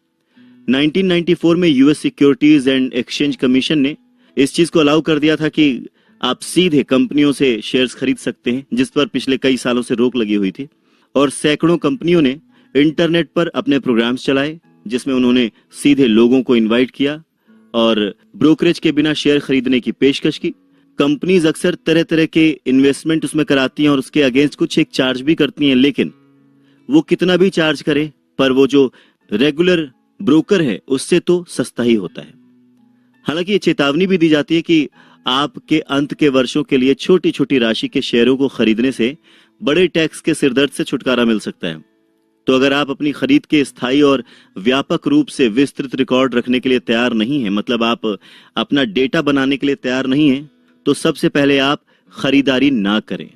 1994 में US securities and exchange commission ने इस चीज को अलाउ कर दिया था कि आप सीधे कंपनियों से शेयर्स खरीद सकते हैं, जिस पर पिछले कई सालों से रोक लगी हुई थी। और सैकड़ों कंपनियों ने इंटरनेट पर अपने प्रोग्राम्स चलाए जिसमें उन्होंने सीधे लोगों को इनवाइट किया और ब्रोकरेज के बिना शेयर खरीदने की पेशकश की। कंपनीज अक्सर तरह तरह के इन्वेस्टमेंट उसमें कराती हैं और उसके अगेंस्ट कुछ एक चार्ज भी करती हैं, लेकिन वो कितना भी चार्ज करे पर वो जो रेगुलर ब्रोकर है उससे तो सस्ता ही होता है। हालांकि ये चेतावनी भी दी जाती है कि आपके अंत के वर्षों के लिए छोटी छोटी राशि के शेयरों को खरीदने से बड़े टैक्स के सिरदर्द से छुटकारा मिल सकता है। तो अगर आप अपनी खरीद के स्थायी और व्यापक रूप से विस्तृत रिकॉर्ड रखने के लिए तैयार नहीं है, मतलब आप अपना डेटा बनाने के लिए तैयार नहीं है, तो सबसे पहले आप खरीदारी ना करें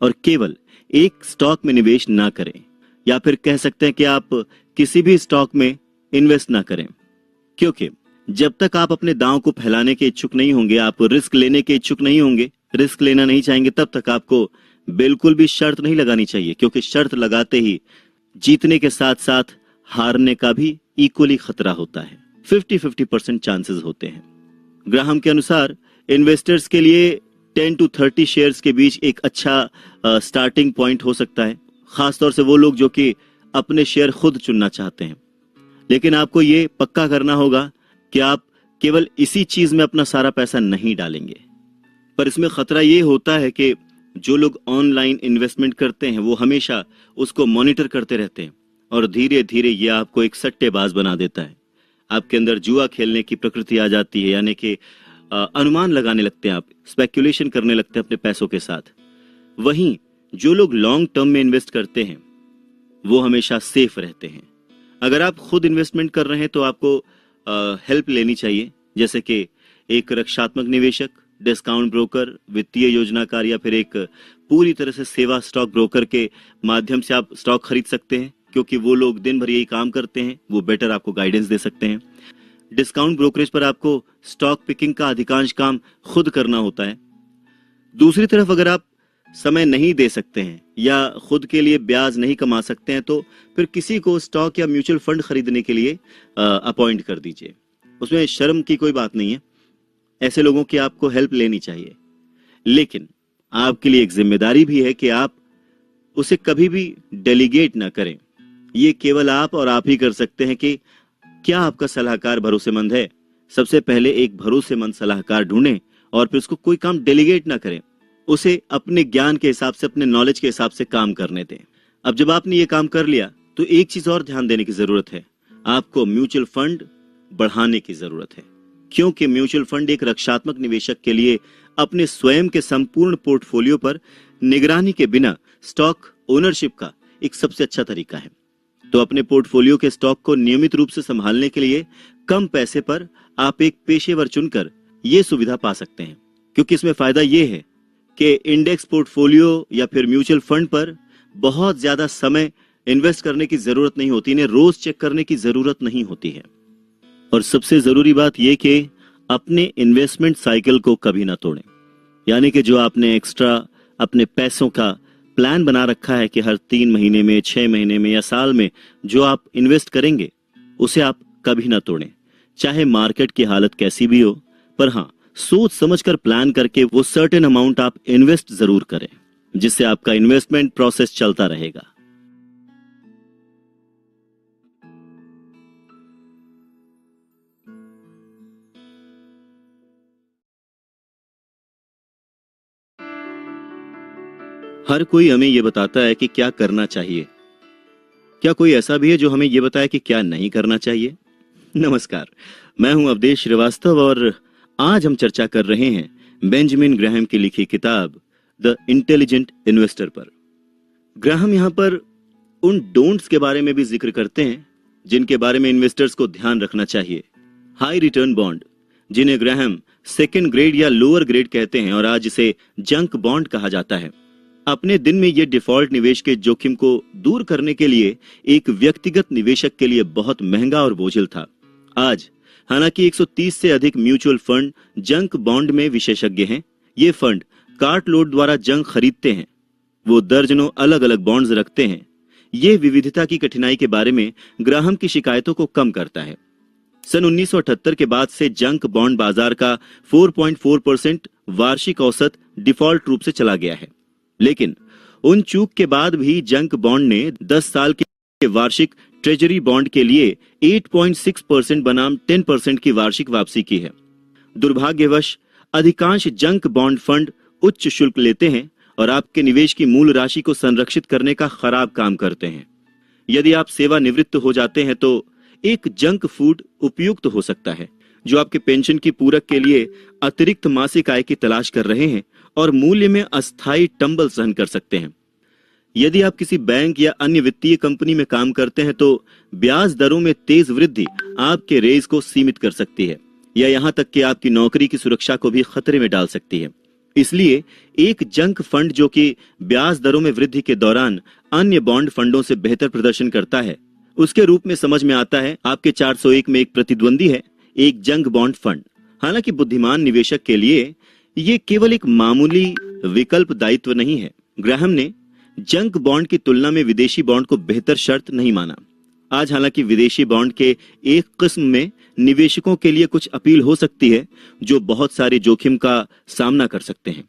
और केवल एक स्टॉक में निवेश ना करें, या फिर कह सकते हैं कि आप किसी भी स्टॉक में इन्वेस्ट ना करें। क्योंकि जब तक आप अपने दांव को फैलाने के इच्छुक नहीं होंगे, आप रिस्क लेने के इच्छुक नहीं होंगे, रिस्क लेना नहीं चाहेंगे, तब तक आपको बिल्कुल भी शर्त नहीं लगानी चाहिए, क्योंकि शर्त लगाते ही जीतने के साथ साथ हारने का भी इक्वली खतरा होता है। 50-50% चांसेस होते हैं। ग्राहम के अनुसार इन्वेस्टर्स के लिए 10 to 30 शेयर्स के बीच एक अच्छा स्टार्टिंग पॉइंट हो सकता है, खासतौर से वो लोग जो कि अपने शेयर खुद चुनना चाहते हैं। लेकिन आपको ये पक्का करना होगा कि आप केवल इसी चीज में अपना सारा पैसा नहीं डालेंगे। पर इसमें खतरा ये होता है कि जो लोग ऑनलाइन इन्वेस्टमेंट करते हैं वो हमेशा उसको मॉनिटर करते रहते हैं और धीरे धीरे ये आपको एक सट्टेबाज बना देता है। आपके अंदर जुआ खेलने की प्रकृति आ जाती है, यानी कि अनुमान लगाने लगते हैं, आप स्पेक्युलेशन करने लगते हैं अपने पैसों के साथ। वहीं जो लोग लॉन्ग टर्म में इन्वेस्ट करते हैं वो हमेशा सेफ रहते हैं। अगर आप खुद इन्वेस्टमेंट कर रहे हैं तो आपको हेल्प लेनी चाहिए, जैसे कि एक रक्षात्मक निवेशक, डिस्काउंट ब्रोकर, वित्तीय योजनाकार या फिर एक पूरी तरह से सेवा स्टॉक ब्रोकर के माध्यम से आप स्टॉक खरीद सकते हैं, क्योंकि वो लोग दिन भर यही काम करते हैं, वो बेटर आपको गाइडेंस दे सकते हैं। डिस्काउंट ब्रोकरेज पर आपको स्टॉक पिकिंग का अधिकांश काम खुद करना होता है। दूसरी तरफ अगर आप समय नहीं दे सकते हैं या खुद के लिए ब्याज नहीं कमा सकते हैं तो फिर किसी को स्टॉक या म्यूचुअल फंड खरीदने के लिए अपॉइंट कर दीजिए। उसमें शर्म की कोई बात नहीं है, ऐसे लोगों की आपको हेल्प लेनी चाहिए। लेकिन आपके लिए एक जिम्मेदारी भी है कि आप उसे कभी भी डेलीगेट ना करें। ये केवल आप और आप ही कर सकते हैं कि क्या आपका सलाहकार भरोसेमंद है। सबसे पहले एक भरोसेमंद सलाहकार ढूंढें और फिर उसको कोई काम डेलीगेट ना करें, उसे अपने ज्ञान के हिसाब से, अपने नॉलेज के हिसाब से काम करने दें। अब जब आपने ये काम कर लिया तो एक चीज और ध्यान देने की जरूरत है, आपको म्यूचुअल फंड बढ़ाने की जरूरत है, क्योंकि म्यूचुअल फंड एक रक्षात्मक निवेशक के लिए अपने स्वयं के संपूर्ण पोर्टफोलियो पर निगरानी के बिना स्टॉक ओनरशिप का एक सबसे अच्छा तरीका है। तो अपने पोर्टफोलियो के स्टॉक को नियमित रूप से संभालने के लिए कम पैसे पर आप एक पेशेवर चुनकर यह सुविधा पा सकते हैं, क्योंकि इसमें फायदा यह है कि इंडेक्स पोर्टफोलियो या फिर म्यूचुअल फंड पर बहुत ज्यादा समय इन्वेस्ट करने की जरूरत नहीं होती, इन्हें रोज चेक करने की जरूरत नहीं होती है। और सबसे जरूरी बात यह कि अपने इन्वेस्टमेंट साइकिल को कभी ना तोड़ें, यानी कि जो आपने एक्स्ट्रा अपने पैसों का प्लान बना रखा है कि हर 3 महीने में, 6 महीने में या साल में जो आप इन्वेस्ट करेंगे उसे आप कभी ना तोड़ें, चाहे मार्केट की हालत कैसी भी हो। पर हाँ, सोच समझकर प्लान करके वो सर्टेन अमाउंट आप इन्वेस्ट जरूर करें, जिससे आपका इन्वेस्टमेंट प्रोसेस चलता रहेगा। हर कोई हमें यह बताता है कि क्या करना चाहिए। क्या कोई ऐसा भी है जो हमें यह बताए कि क्या नहीं करना चाहिए? नमस्कार, मैं हूं अवधेश श्रीवास्तव और आज हम चर्चा कर रहे हैं बेंजामिन ग्राहम की लिखी किताब द इंटेलिजेंट इन्वेस्टर पर। ग्राहम यहां पर उन डोंट्स के बारे में भी जिक्र करते हैं जिनके बारे में इन्वेस्टर्स को ध्यान रखना चाहिए। हाई रिटर्न बॉन्ड, जिन्हें ग्राहम सेकेंड ग्रेड या लोअर ग्रेड कहते हैं और आज इसे जंक बॉन्ड कहा जाता है, अपने दिन में ये डिफॉल्ट निवेश के जोखिम को दूर करने के लिए एक व्यक्तिगत निवेशक के लिए बहुत महंगा और बोझिल था। आज हालांकि 130 से अधिक म्यूचुअल फंड जंक बॉन्ड में विशेषज्ञ हैं। ये फंड कार्ट लोड द्वारा जंक खरीदते हैं, वो दर्जनों अलग अलग बॉन्ड्स रखते हैं। ये विविधता की कठिनाई के बारे में ग्राहम की शिकायतों को कम करता है। सन 1978 के बाद से जंक बॉन्ड बाजार का 4.4% वार्षिक औसत डिफॉल्ट रूप से चला गया है, लेकिन उन चूक के बाद भी जंक बॉन्ड ने 10 साल के वार्षिक ट्रेजरी बॉन्ड के लिए 8.6% बनाम 10% की वार्षिक वापसी की है। दुर्भाग्यवश अधिकांश जंक बॉन्ड फंड उच्च शुल्क लेते हैं और आपके निवेश की मूल राशि को संरक्षित करने का खराब काम करते हैं। यदि आप सेवानिवृत्त हो जाते हैं तो एक जंक फूड उपयुक्त हो सकता है जो आपके पेंशन की पूरक के लिए अतिरिक्त मासिक आय की तलाश कर रहे हैं और मूल्य में अस्थायी टंबल सहन कर सकते हैं। यदि आप किसी बैंक या अन्य वित्तीय कंपनी में काम करते हैं तो ब्याज दरों में तेज वृद्धि आपके रेज को सीमित कर सकती है या यहां तक कि आपकी नौकरी की सुरक्षा को भी खतरे में डाल सकती है। इसलिए एक जंक फंड जो कि ब्याज दरों में वृद्धि के दौरान अन्य बॉन्ड फंडों से बेहतर प्रदर्शन करता है, उसके रूप में समझ में आता है। आपके 401 में एक प्रतिद्वंदी है, एक जंक बॉन्ड फंड। हालांकि बुद्धिमान निवेशक के लिए ये केवल एक मामूली विकल्प दायित्व नहीं है। ग्राहम ने जंक बॉन्ड की तुलना में विदेशी बॉन्ड को बेहतर शर्त नहीं माना। आज हालांकि विदेशी बॉन्ड के एक किस्म में निवेशकों के लिए कुछ अपील हो सकती है जो बहुत सारे जोखिम का सामना कर सकते हैं।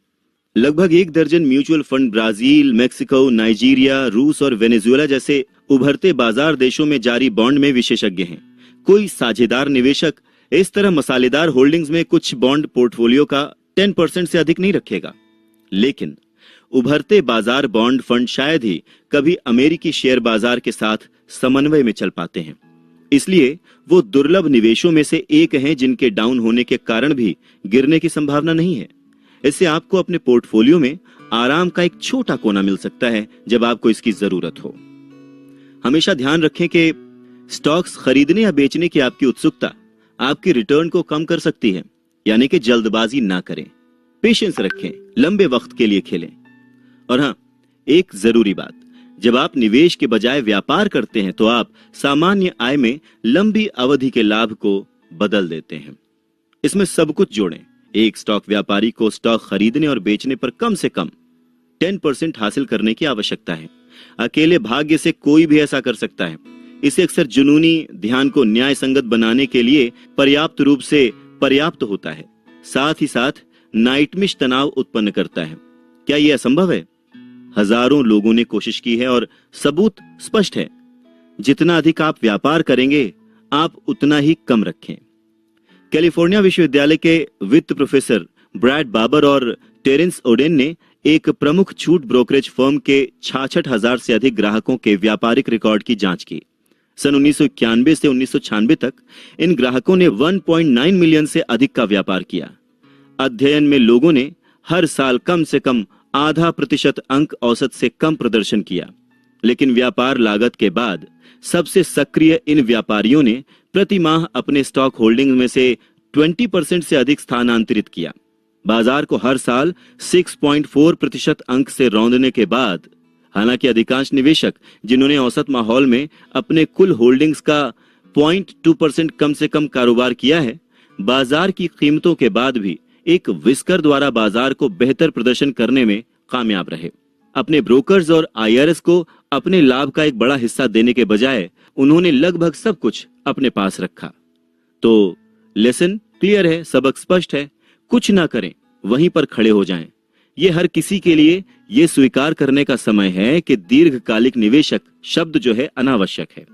लगभग 1 दर्जन mutual fund Brazil, Mexico, Nigeria, रूस और वेनेजुएला जैसे उभरते बाजार देशों में जारी बॉन्ड में विशेषज्ञ हैं। कोई साझेदार निवेशक इस तरह मसालेदार होल्डिंग्स में कुछ बॉन्ड पोर्टफोलियो का 10% से अधिक नहीं रखेगा, लेकिन उभरते बाजार बॉन्ड फंड शायद ही कभी अमेरिकी शेयर बाजार के साथ समन्वय में चल पाते हैं। इसलिए वो दुर्लभ निवेशों में से एक हैं जिनके डाउन होने के कारण भी गिरने की संभावना नहीं है। इससे आपको अपने पोर्टफोलियो में आराम का एक छोटा कोना मिल सकता है जब आपको इसकी जरूरत हो। हमेशा ध्यान रखें कि स्टॉक्स खरीदने या बेचने की आपकी उत्सुकता आपकी रिटर्न को कम कर सकती है, यानी कि जल्दबाजी ना करें, पेशेंस रखें, लंबे वक्त के लिए खेलें। और हाँ, एक जरूरी बात, जब आप निवेश के बजाय व्यापार करते हैं तो आप सामान्य आय में लंबी अवधि के लाभ को बदल देते हैं। इसमें सब कुछ जोड़ें। एक स्टॉक व्यापारी को स्टॉक खरीदने और बेचने पर कम से कम 10% हासिल करने की आवश्यकता है। अकेले भाग्य से कोई भी ऐसा कर सकता है। इसे अक्सर जुनूनी ध्यान को न्याय संगत बनाने के लिए पर्याप्त रूप से पर्याप्त होता है, साथ ही साथ नाइटमिश तनाव उत्पन्न करता है। क्या यह असंभव है? हजारों लोगों ने कोशिश की है और सबूत स्पष्ट है। जितना अधिक आप व्यापार करेंगे, आप उतना ही कम रखें। कैलिफोर्निया विश्वविद्यालय के वित्त प्रोफेसर ब्रैड बाबर और टेरेंस ओडेन ने एक प्रमुख छूट ब्रोकरेज फर्म के 66,000 से अधिक ग्राहकों के व्यापारिक रिकॉर्ड की जांच की। सन 1991 से 1996 तक इन ग्राहकों ने 1.9 मिलियन से अधिक का व्यापार किया। अध्ययन में लोगों ने हर साल कम से कम आधा प्रतिशत अंक औसत से कम प्रदर्शन किया, लेकिन व्यापार लागत के बाद सबसे सक्रिय इन व्यापारियों ने प्रति माह अपने स्टॉक होल्डिंग में से 20% से अधिक स्थानांतरित किया। बाजार को हर साल 6.4% अंक से रौंदने के बाद, हालांकि अधिकांश निवेशक जिन्होंने औसत माहौल में अपने कुल होल्डिंग्स का 0.2% कम से कम कारोबार किया है, बाजार की कीमतों के बाद भी एक विस्कर द्वारा बाजार को बेहतर प्रदर्शन करने में कामयाब रहे। अपने ब्रोकर्स और आईआरएस को अपने लाभ का एक बड़ा हिस्सा देने के बजाय उन्होंने लगभग सब कुछ अपने पास रखा। तो लेसन क्लियर है, सबक स्पष्ट है। कुछ ना करें, वहीं पर खड़े हो जाएं। ये हर किसी के लिए ये स्वीकार करने का समय है कि दीर्घकालिक निवेशक शब्द जो है अनावश्यक है।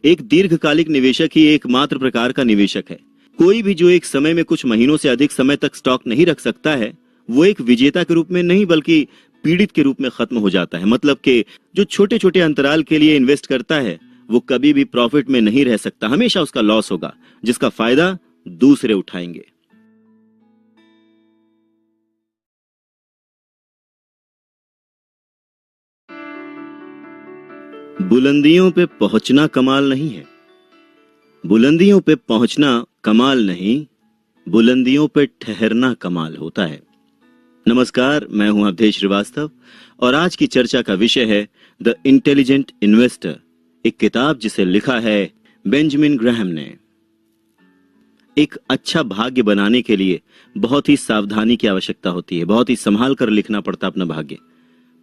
एक दीर्घकालिक निवेशक ही एकमात्र प्रकार का निवेशक है। कोई भी जो एक समय में कुछ महीनों से अधिक समय तक स्टॉक नहीं रख सकता है, वो एक विजेता के रूप में नहीं बल्कि पीड़ित के रूप में खत्म हो जाता है। मतलब कि जो छोटे छोटे अंतराल के लिए इन्वेस्ट करता है, वो कभी भी प्रॉफिट में नहीं रह सकता, हमेशा उसका लॉस होगा, जिसका फायदा दूसरे उठाएंगे। बुलंदियों पे पहुंचना कमाल नहीं है, बुलंदियों पे पहुंचना कमाल नहीं, बुलंदियों पे ठहरना कमाल होता है। नमस्कार, मैं हूं अवधेश श्रीवास्तव और आज की चर्चा का विषय है द इंटेलिजेंट इन्वेस्टर, एक किताब जिसे लिखा है बेंजामिन ग्राहम ने। एक अच्छा भाग्य बनाने के लिए बहुत ही सावधानी की आवश्यकता होती है, बहुत ही संभाल कर लिखना पड़ता अपना भाग्य।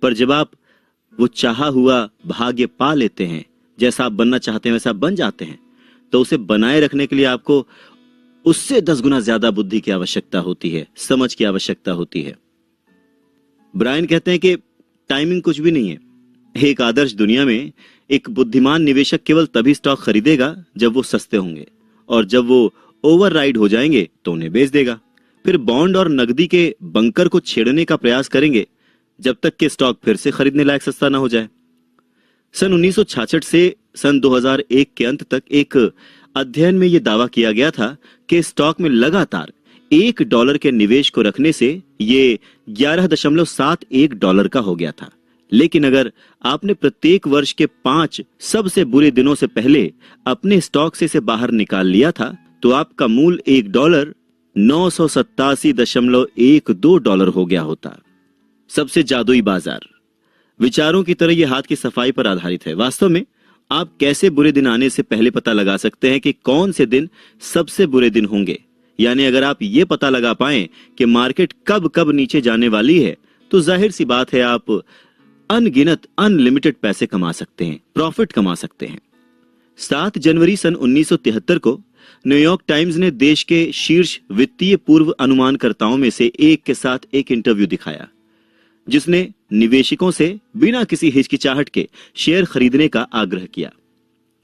पर जब आप वो चाहा हुआ भाग्य पा लेते हैं, जैसा आप बनना चाहते हैं वैसा बन जाते हैं, तो उसे बनाए रखने के लिए आपको उससे 10 गुना ज्यादा बुद्धि की आवश्यकता होती है, समझ की आवश्यकता होती है। ब्रायन कहते हैं कि टाइमिंग कुछ भी नहीं है। एक आदर्श दुनिया में एक बुद्धिमान निवेशक केवल तभी स्टॉक खरीदेगा जब वो सस्ते होंगे, और जब वो ओवरराइड हो जाएंगे तो उन्हें बेच देगा। फिर बॉन्ड और नकदी के बंकर को छेड़ने का प्रयास करेंगे जब तक कि स्टॉक फिर से खरीदने लायक सस्ता ना हो जाए। सन 1966 से सन 2001 के अंत तक एक अध्ययन में यह दावा किया गया था कि स्टॉक में लगातार $1 के निवेश को रखने से ये $11.71 का हो गया था। लेकिन अगर आपने प्रत्येक वर्ष के 5 सबसे बुरे दिनों से पहले अपने स्टॉक से इसे बाहर निकाल लिया था, तो आपका मूल $1 $987.12 हो गया होता। सबसे जादुई बाजार विचारों की तरह यह हाथ की सफाई पर आधारित है। वास्तव में आप कैसे बुरे दिन आने से पहले पता लगा सकते हैं कि कौन से दिन सबसे बुरे दिन होंगे। यानी अगर आप ये पता लगा पाएं कि मार्केट कब कब नीचे जाने वाली है, तो जाहिर सी बात है आप अनगिनत अनलिमिटेड पैसे कमा सकते हैं, प्रॉफिट कमा सकते हैं। 7 जनवरी सन 1973 को न्यूयॉर्क टाइम्स ने देश के शीर्ष वित्तीय पूर्व अनुमानकर्ताओं में से एक के साथ एक इंटरव्यू दिखाया, जिसने निवेशकों से बिना किसी हिचकिचाहट के शेयर खरीदने का आग्रह किया।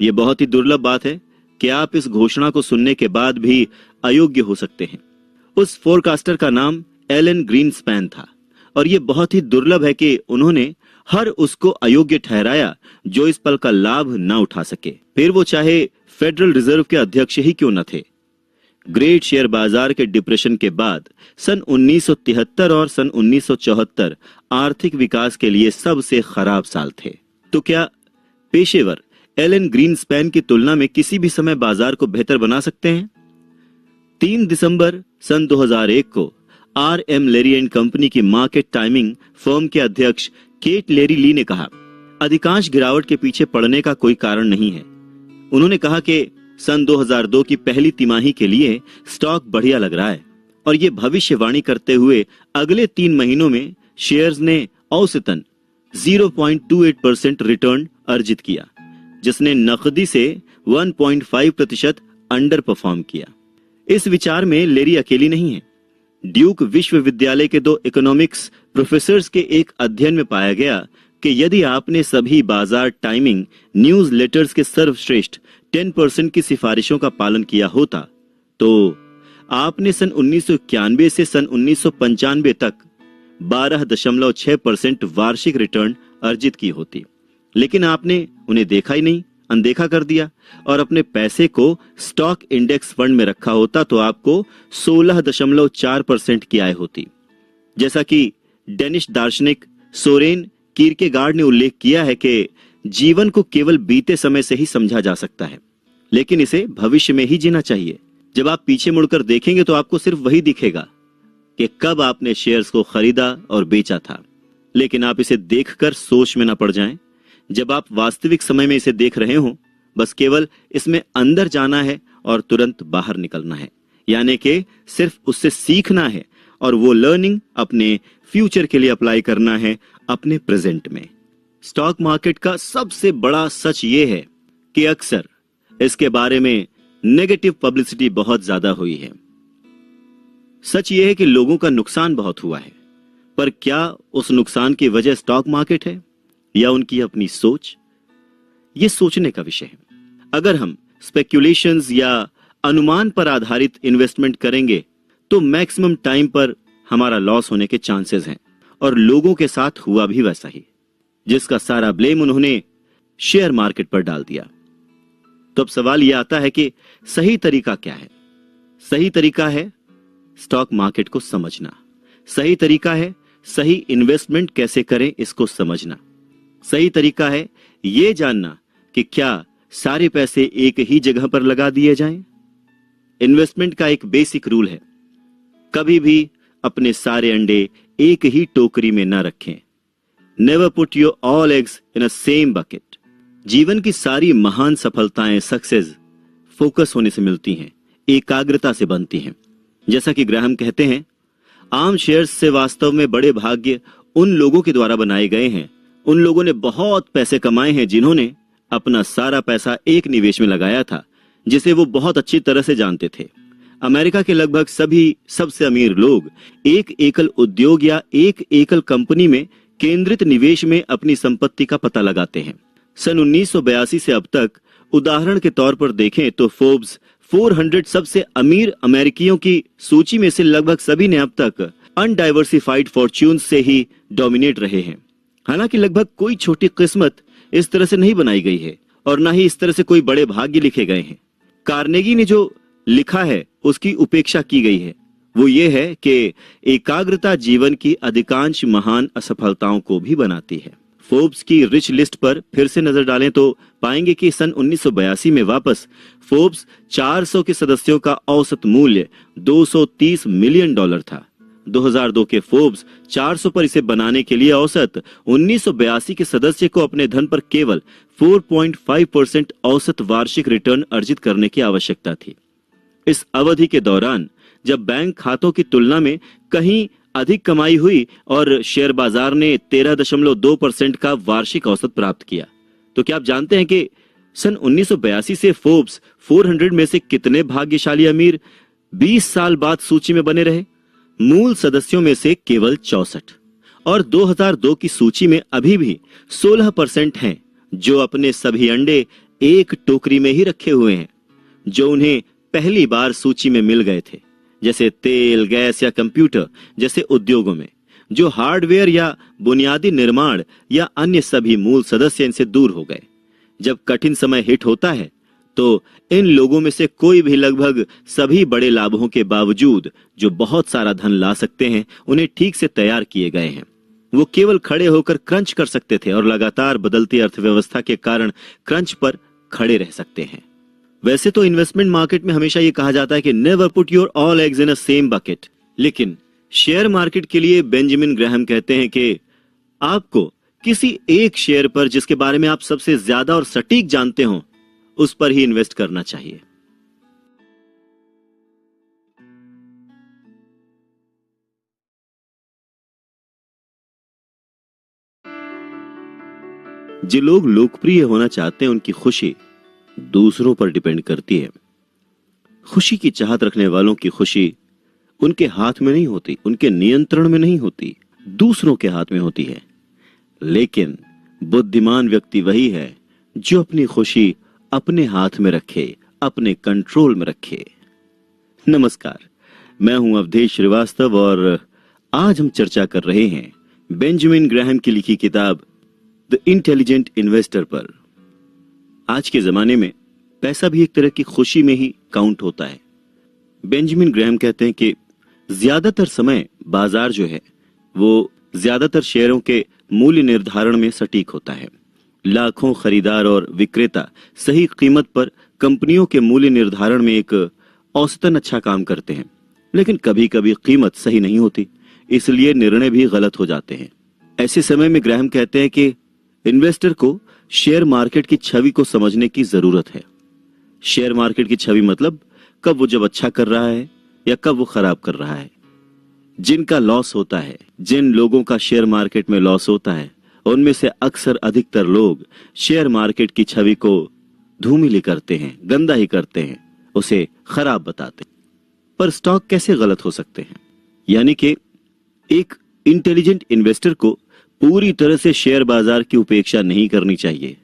यह बहुत ही दुर्लभ बात है कि आप इस घोषणा को सुनने के बाद भी अयोग्य हो सकते हैं। उस फोरकास्टर का नाम एलन ग्रीनस्पैन था, और यह बहुत ही दुर्लभ है कि उन्होंने हर उसको अयोग्य ठहराया जो इस पल का लाभ न उठा सके, फिर वो चाहे फेडरल रिजर्व के अध्यक्ष ही क्यों न थे। ग्रेट शेयर बाजार के डिप्रेशन के बाद सन 1973 और सन 1974 आर्थिक विकास के लिए सबसे खराब साल थे। तो क्या पेशेवर एलन ग्रीनस्पैन की तुलना में किसी भी समय बाजार को बेहतर बना सकते हैं? 3 दिसंबर सन 2001 को RM लेरी एंड कंपनी की मार्केट टाइमिंग फर्म के अध्यक्ष केट लेरी ली ने कहा, अधिकांश गिरावट के पीछे पड़ने का कोई कारण नहीं है। उन्होंने कहा कि सन 2002 की पहली तिमाही के लिए स्टॉक बढ़िया लग रहा है, और ये भविष्यवाणी करते हुए अगले 3 महीनों में शेयर्स ने औसतन 0.28% रिटर्न अर्जित किया, जिसने नकदी से 1.5% अंडर परफॉर्म किया। इस विचार में लेरी अकेली नहीं है। ड्यूक विश्वविद्यालय के 2 इकोनॉमिक्स प्रोफेसर्स के एक अध्ययन में पाया गया कि यदि आपने सभी बाजार टाइमिंग न्यूज लेटर्स के सर्वश्रेष्ठ 10% की सिफारिशों का पालन किया होता तो आपने सन 1991 से सन 1995 तक 12.6% वार्षिक रिटर्न अर्जित की होती। लेकिन आपने उन्हें देखा ही नहीं, अनदेखा कर दिया और अपने पैसे को स्टॉक इंडेक्स फंड में रखा होता तो आपको 16.4% की आय होती। जैसा कि डेनिश दार्शनिक सोरेन कीरकेगार्ड ने उल्लेख किया है कि जीवन को केवल बीते समय से ही समझा जा सकता है, लेकिन इसे भविष्य में ही जीना चाहिए। जब आप पीछे मुड़कर देखेंगे तो आपको सिर्फ वही दिखेगा कि कब आपने शेयर्स को खरीदा और बेचा था, लेकिन आप इसे देखकर सोच में न पड़ जाएं। जब आप वास्तविक समय में इसे देख रहे हो, बस केवल इसमें अंदर जाना है और तुरंत बाहर निकलना है, यानी कि सिर्फ उससे सीखना है और वो लर्निंग अपने फ्यूचर के लिए अप्लाई करना है अपने प्रेजेंट में। स्टॉक मार्केट का सबसे बड़ा सच ये है कि अक्सर इसके बारे में नेगेटिव पब्लिसिटी बहुत ज्यादा हुई है। सच ये है कि लोगों का नुकसान बहुत हुआ है, पर क्या उस नुकसान की वजह स्टॉक मार्केट है या उनकी अपनी सोच? ये सोचने का विषय है। अगर हम स्पेक्यूलेशंस या अनुमान पर आधारित इन्वेस्टमेंट करेंगे तो मैक्सिमम टाइम पर हमारा लॉस होने के चांसेस हैं, और लोगों के साथ हुआ भी वैसा ही, जिसका सारा ब्लेम उन्होंने शेयर मार्केट पर डाल दिया। तो अब सवाल यह आता है कि सही तरीका क्या है? सही तरीका है स्टॉक मार्केट को समझना। सही तरीका है सही इन्वेस्टमेंट कैसे करें इसको समझना। सही तरीका है यह जानना कि क्या सारे पैसे एक ही जगह पर लगा दिए जाएं। इन्वेस्टमेंट का एक बेसिक रूल है, कभी भी अपने सारे अंडे एक ही टोकरी में ना रखें। Never put your all eggs in a same bucket. जीवन की सारी महान सफलताएं, सक्सेस फोकस होने से मिलती हैं, एकाग्रता से बनती हैं। जैसा कि ग्राहम कहते हैं, आम शेयर्स से वास्तव में बड़े भाग्य उन लोगों के द्वारा बनाए गए हैं। उन लोगों ने बहुत पैसे कमाए हैं जिन्होंने अपना सारा पैसा एक निवेश में लगाया था जिसे वो बहुत अच्छी तरह से जानते थे। अमेरिका के लगभग सभी सबसे अमीर लोग एक एकल उद्योग या एक एकल कंपनी में केंद्रित निवेश में अपनी संपत्ति का पता लगाते हैं। सन 1982 से अब तक उदाहरण के तौर पर देखें तो फोर्ब्स 400 सबसे अमीर अमेरिकियों की सूची में से लगभग सभी ने अब तक अनडाइवर्सिफाइड फॉर्च्यून्स से ही डोमिनेट रहे हैं। हालांकि लगभग कोई छोटी किस्मत इस तरह से नहीं बनाई गई है और ना ही इस तरह से कोई बड़े भाग्य लिखे गए हैं। कार्नेगी ने जो लिखा है उसकी उपेक्षा की गई है। वो ये है कि एकाग्रता जीवन की अधिकांश महान असफलताओं को भी बनाती है। फोर्ब्स की रिच लिस्ट पर फिर से नजर डालें तो पाएंगे कि सन 1982 में वापस फोर्ब्स 400 के सदस्यों का औसत मूल्य $230 मिलियन था। 2002 के फोर्ब्स 400 पर इसे बनाने के लिए औसत 1982 के सदस्य को अपने धन पर केवल 4.5% औसत वार्षिक रिटर्न अर्जित करने की आवश्यकता थी। इस अवधि के दौरान जब बैंक खातों की तुलना में कहीं अधिक कमाई हुई और शेयर बाजार ने 13.2% का वार्षिक औसत प्राप्त किया, तो क्या आप जानते हैं कि सन 1982 से फोर्ब्स 400 में से कितने भाग्यशाली अमीर 20 साल बाद सूची में बने रहे? मूल सदस्यों में से केवल 64, और 2002 की सूची में अभी भी 16% हैं जो अपने सभी अंडे एक टोकरी में ही रखे हुए हैं, जो उन्हें पहली बार सूची में मिल गए थे, जैसे तेल, गैस या कंप्यूटर जैसे उद्योगों में। जो हार्डवेयर या बुनियादी निर्माण या अन्य सभी मूल सदस्य इनसे दूर हो गए। जब कठिन समय हिट होता है तो इन लोगों में से कोई भी लगभग सभी बड़े लाभों के बावजूद जो बहुत सारा धन ला सकते हैं, उन्हें ठीक से तैयार किए गए हैं। वो केवल खड़े होकर क्रंच कर सकते थे और लगातार बदलती अर्थव्यवस्था के कारण क्रंच पर खड़े रह सकते हैं। वैसे तो इन्वेस्टमेंट मार्केट में हमेशा ये कहा जाता है कि never put your all eggs in a same bucket, लेकिन शेयर मार्केट के लिए बेंजामिन ग्राहम कहते हैं कि आपको किसी एक शेयर पर जिसके बारे में आप सबसे ज्यादा और सटीक जानते हो उस पर ही इन्वेस्ट करना चाहिए। जो लोग लोकप्रिय होना चाहते हैं उनकी खुशी दूसरों पर डिपेंड करती है। खुशी की चाहत रखने वालों की खुशी उनके हाथ में नहीं होती, उनके नियंत्रण में नहीं होती, दूसरों के हाथ में होती है। लेकिन बुद्धिमान व्यक्ति वही है जो अपनी खुशी अपने हाथ में रखे, अपने कंट्रोल में रखे। नमस्कार, मैं हूं अवधेश श्रीवास्तव और आज हम चर्चा कर रहे हैं बेंजामिन ग्राहम की लिखी किताब द इंटेलिजेंट इन्वेस्टर पर। आज के जमाने में पैसा भी एक तरह की खुशी में ही काउंट होता है। बेंजामिन ग्राहम कहते हैं कि ज्यादातर समय बाजार जो है वो ज्यादातर शेयरों के मूल्य निर्धारण में सटीक होता है। लाखों खरीदार और विक्रेता सही कीमत पर कंपनियों के मूल्य निर्धारण में एक औसतन अच्छा काम करते हैं, लेकिन कभी कभी कीमत सही नहीं होती, इसलिए निर्णय भी गलत हो जाते हैं। ऐसे समय में ग्राहम कहते हैं कि इन्वेस्टर को शेयर मार्केट की छवि को समझने की जरूरत है। शेयर मार्केट की छवि मतलब कब वो जब अच्छा कर रहा है या कब वो खराब कर रहा है। जिनका लॉस होता है, जिन लोगों का शेयर मार्केट में लॉस होता है, उनमें से अक्सर अधिकतर लोग शेयर मार्केट की छवि को धूमिली करते हैं, गंदा ही करते हैं, उसे खराब बताते हैं। पर स्टॉक कैसे गलत हो सकते हैं? यानी कि एक इंटेलिजेंट इन्वेस्टर को पूरी तरह से शेयर बाजार की उपेक्षा नहीं करनी चाहिए।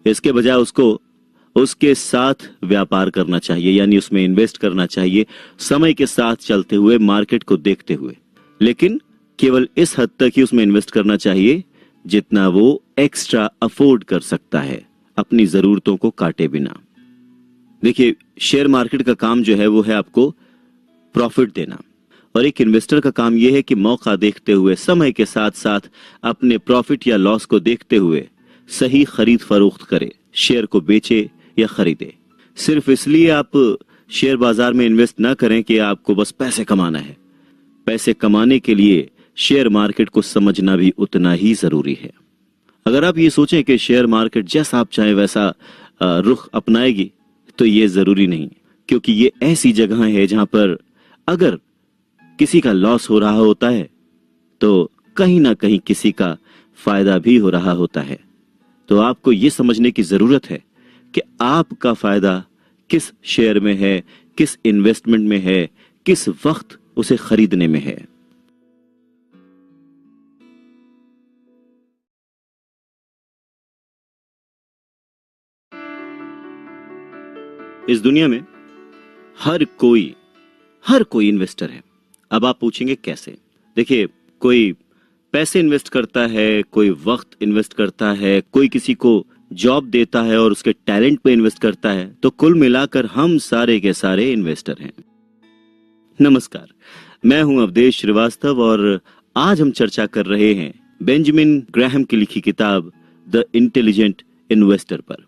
इसके बजाय उसको उसके साथ व्यापार करना चाहिए, यानी उसमें इन्वेस्ट करना चाहिए, समय के साथ चलते हुए, मार्केट को देखते हुए। लेकिन केवल इस हद तक ही उसमें इन्वेस्ट करना चाहिए जितना वो एक्स्ट्रा अफोर्ड कर सकता है, अपनी जरूरतों को काटे बिना। देखिए, शेयर मार्केट का काम जो है वो है आपको प्रॉफिट देना, और एक इन्वेस्टर का काम यह है कि मौका देखते हुए, समय के साथ साथ अपने प्रॉफिट या लॉस को देखते हुए सही खरीद फरोख्त करे, शेयर को बेचे या खरीदे। सिर्फ इसलिए आप शेयर बाजार में इन्वेस्ट ना करें कि आपको बस पैसे कमाना है। पैसे कमाने के लिए शेयर मार्केट को समझना भी उतना ही जरूरी है। अगर आप ये सोचें कि शेयर मार्केट जैसा आप चाहें वैसा रुख अपनाएगी, तो ये जरूरी नहीं, क्योंकि ये ऐसी जगह है जहां पर अगर किसी का लॉस हो रहा होता है तो कहीं ना कहीं किसी का फायदा भी हो रहा होता है। तो आपको ये समझने की जरूरत है कि आपका फायदा किस शेयर में है, किस इन्वेस्टमेंट में है, किस वक्त उसे खरीदने में है। इस दुनिया में हर कोई इन्वेस्टर है। अब आप पूछेंगे कैसे? देखिए, कोई पैसे इन्वेस्ट करता है, कोई वक्त इन्वेस्ट करता है, कोई किसी को जॉब देता है और उसके टैलेंट पे इन्वेस्ट करता है। तो कुल मिलाकर हम सारे के सारे इन्वेस्टर हैं। नमस्कार, मैं हूं अवधेश श्रीवास्तव और आज हम चर्चा कर रहे हैं बेंजामिन ग्राहम की लिखी किताब द इंटेलिजेंट इन्वेस्टर पर।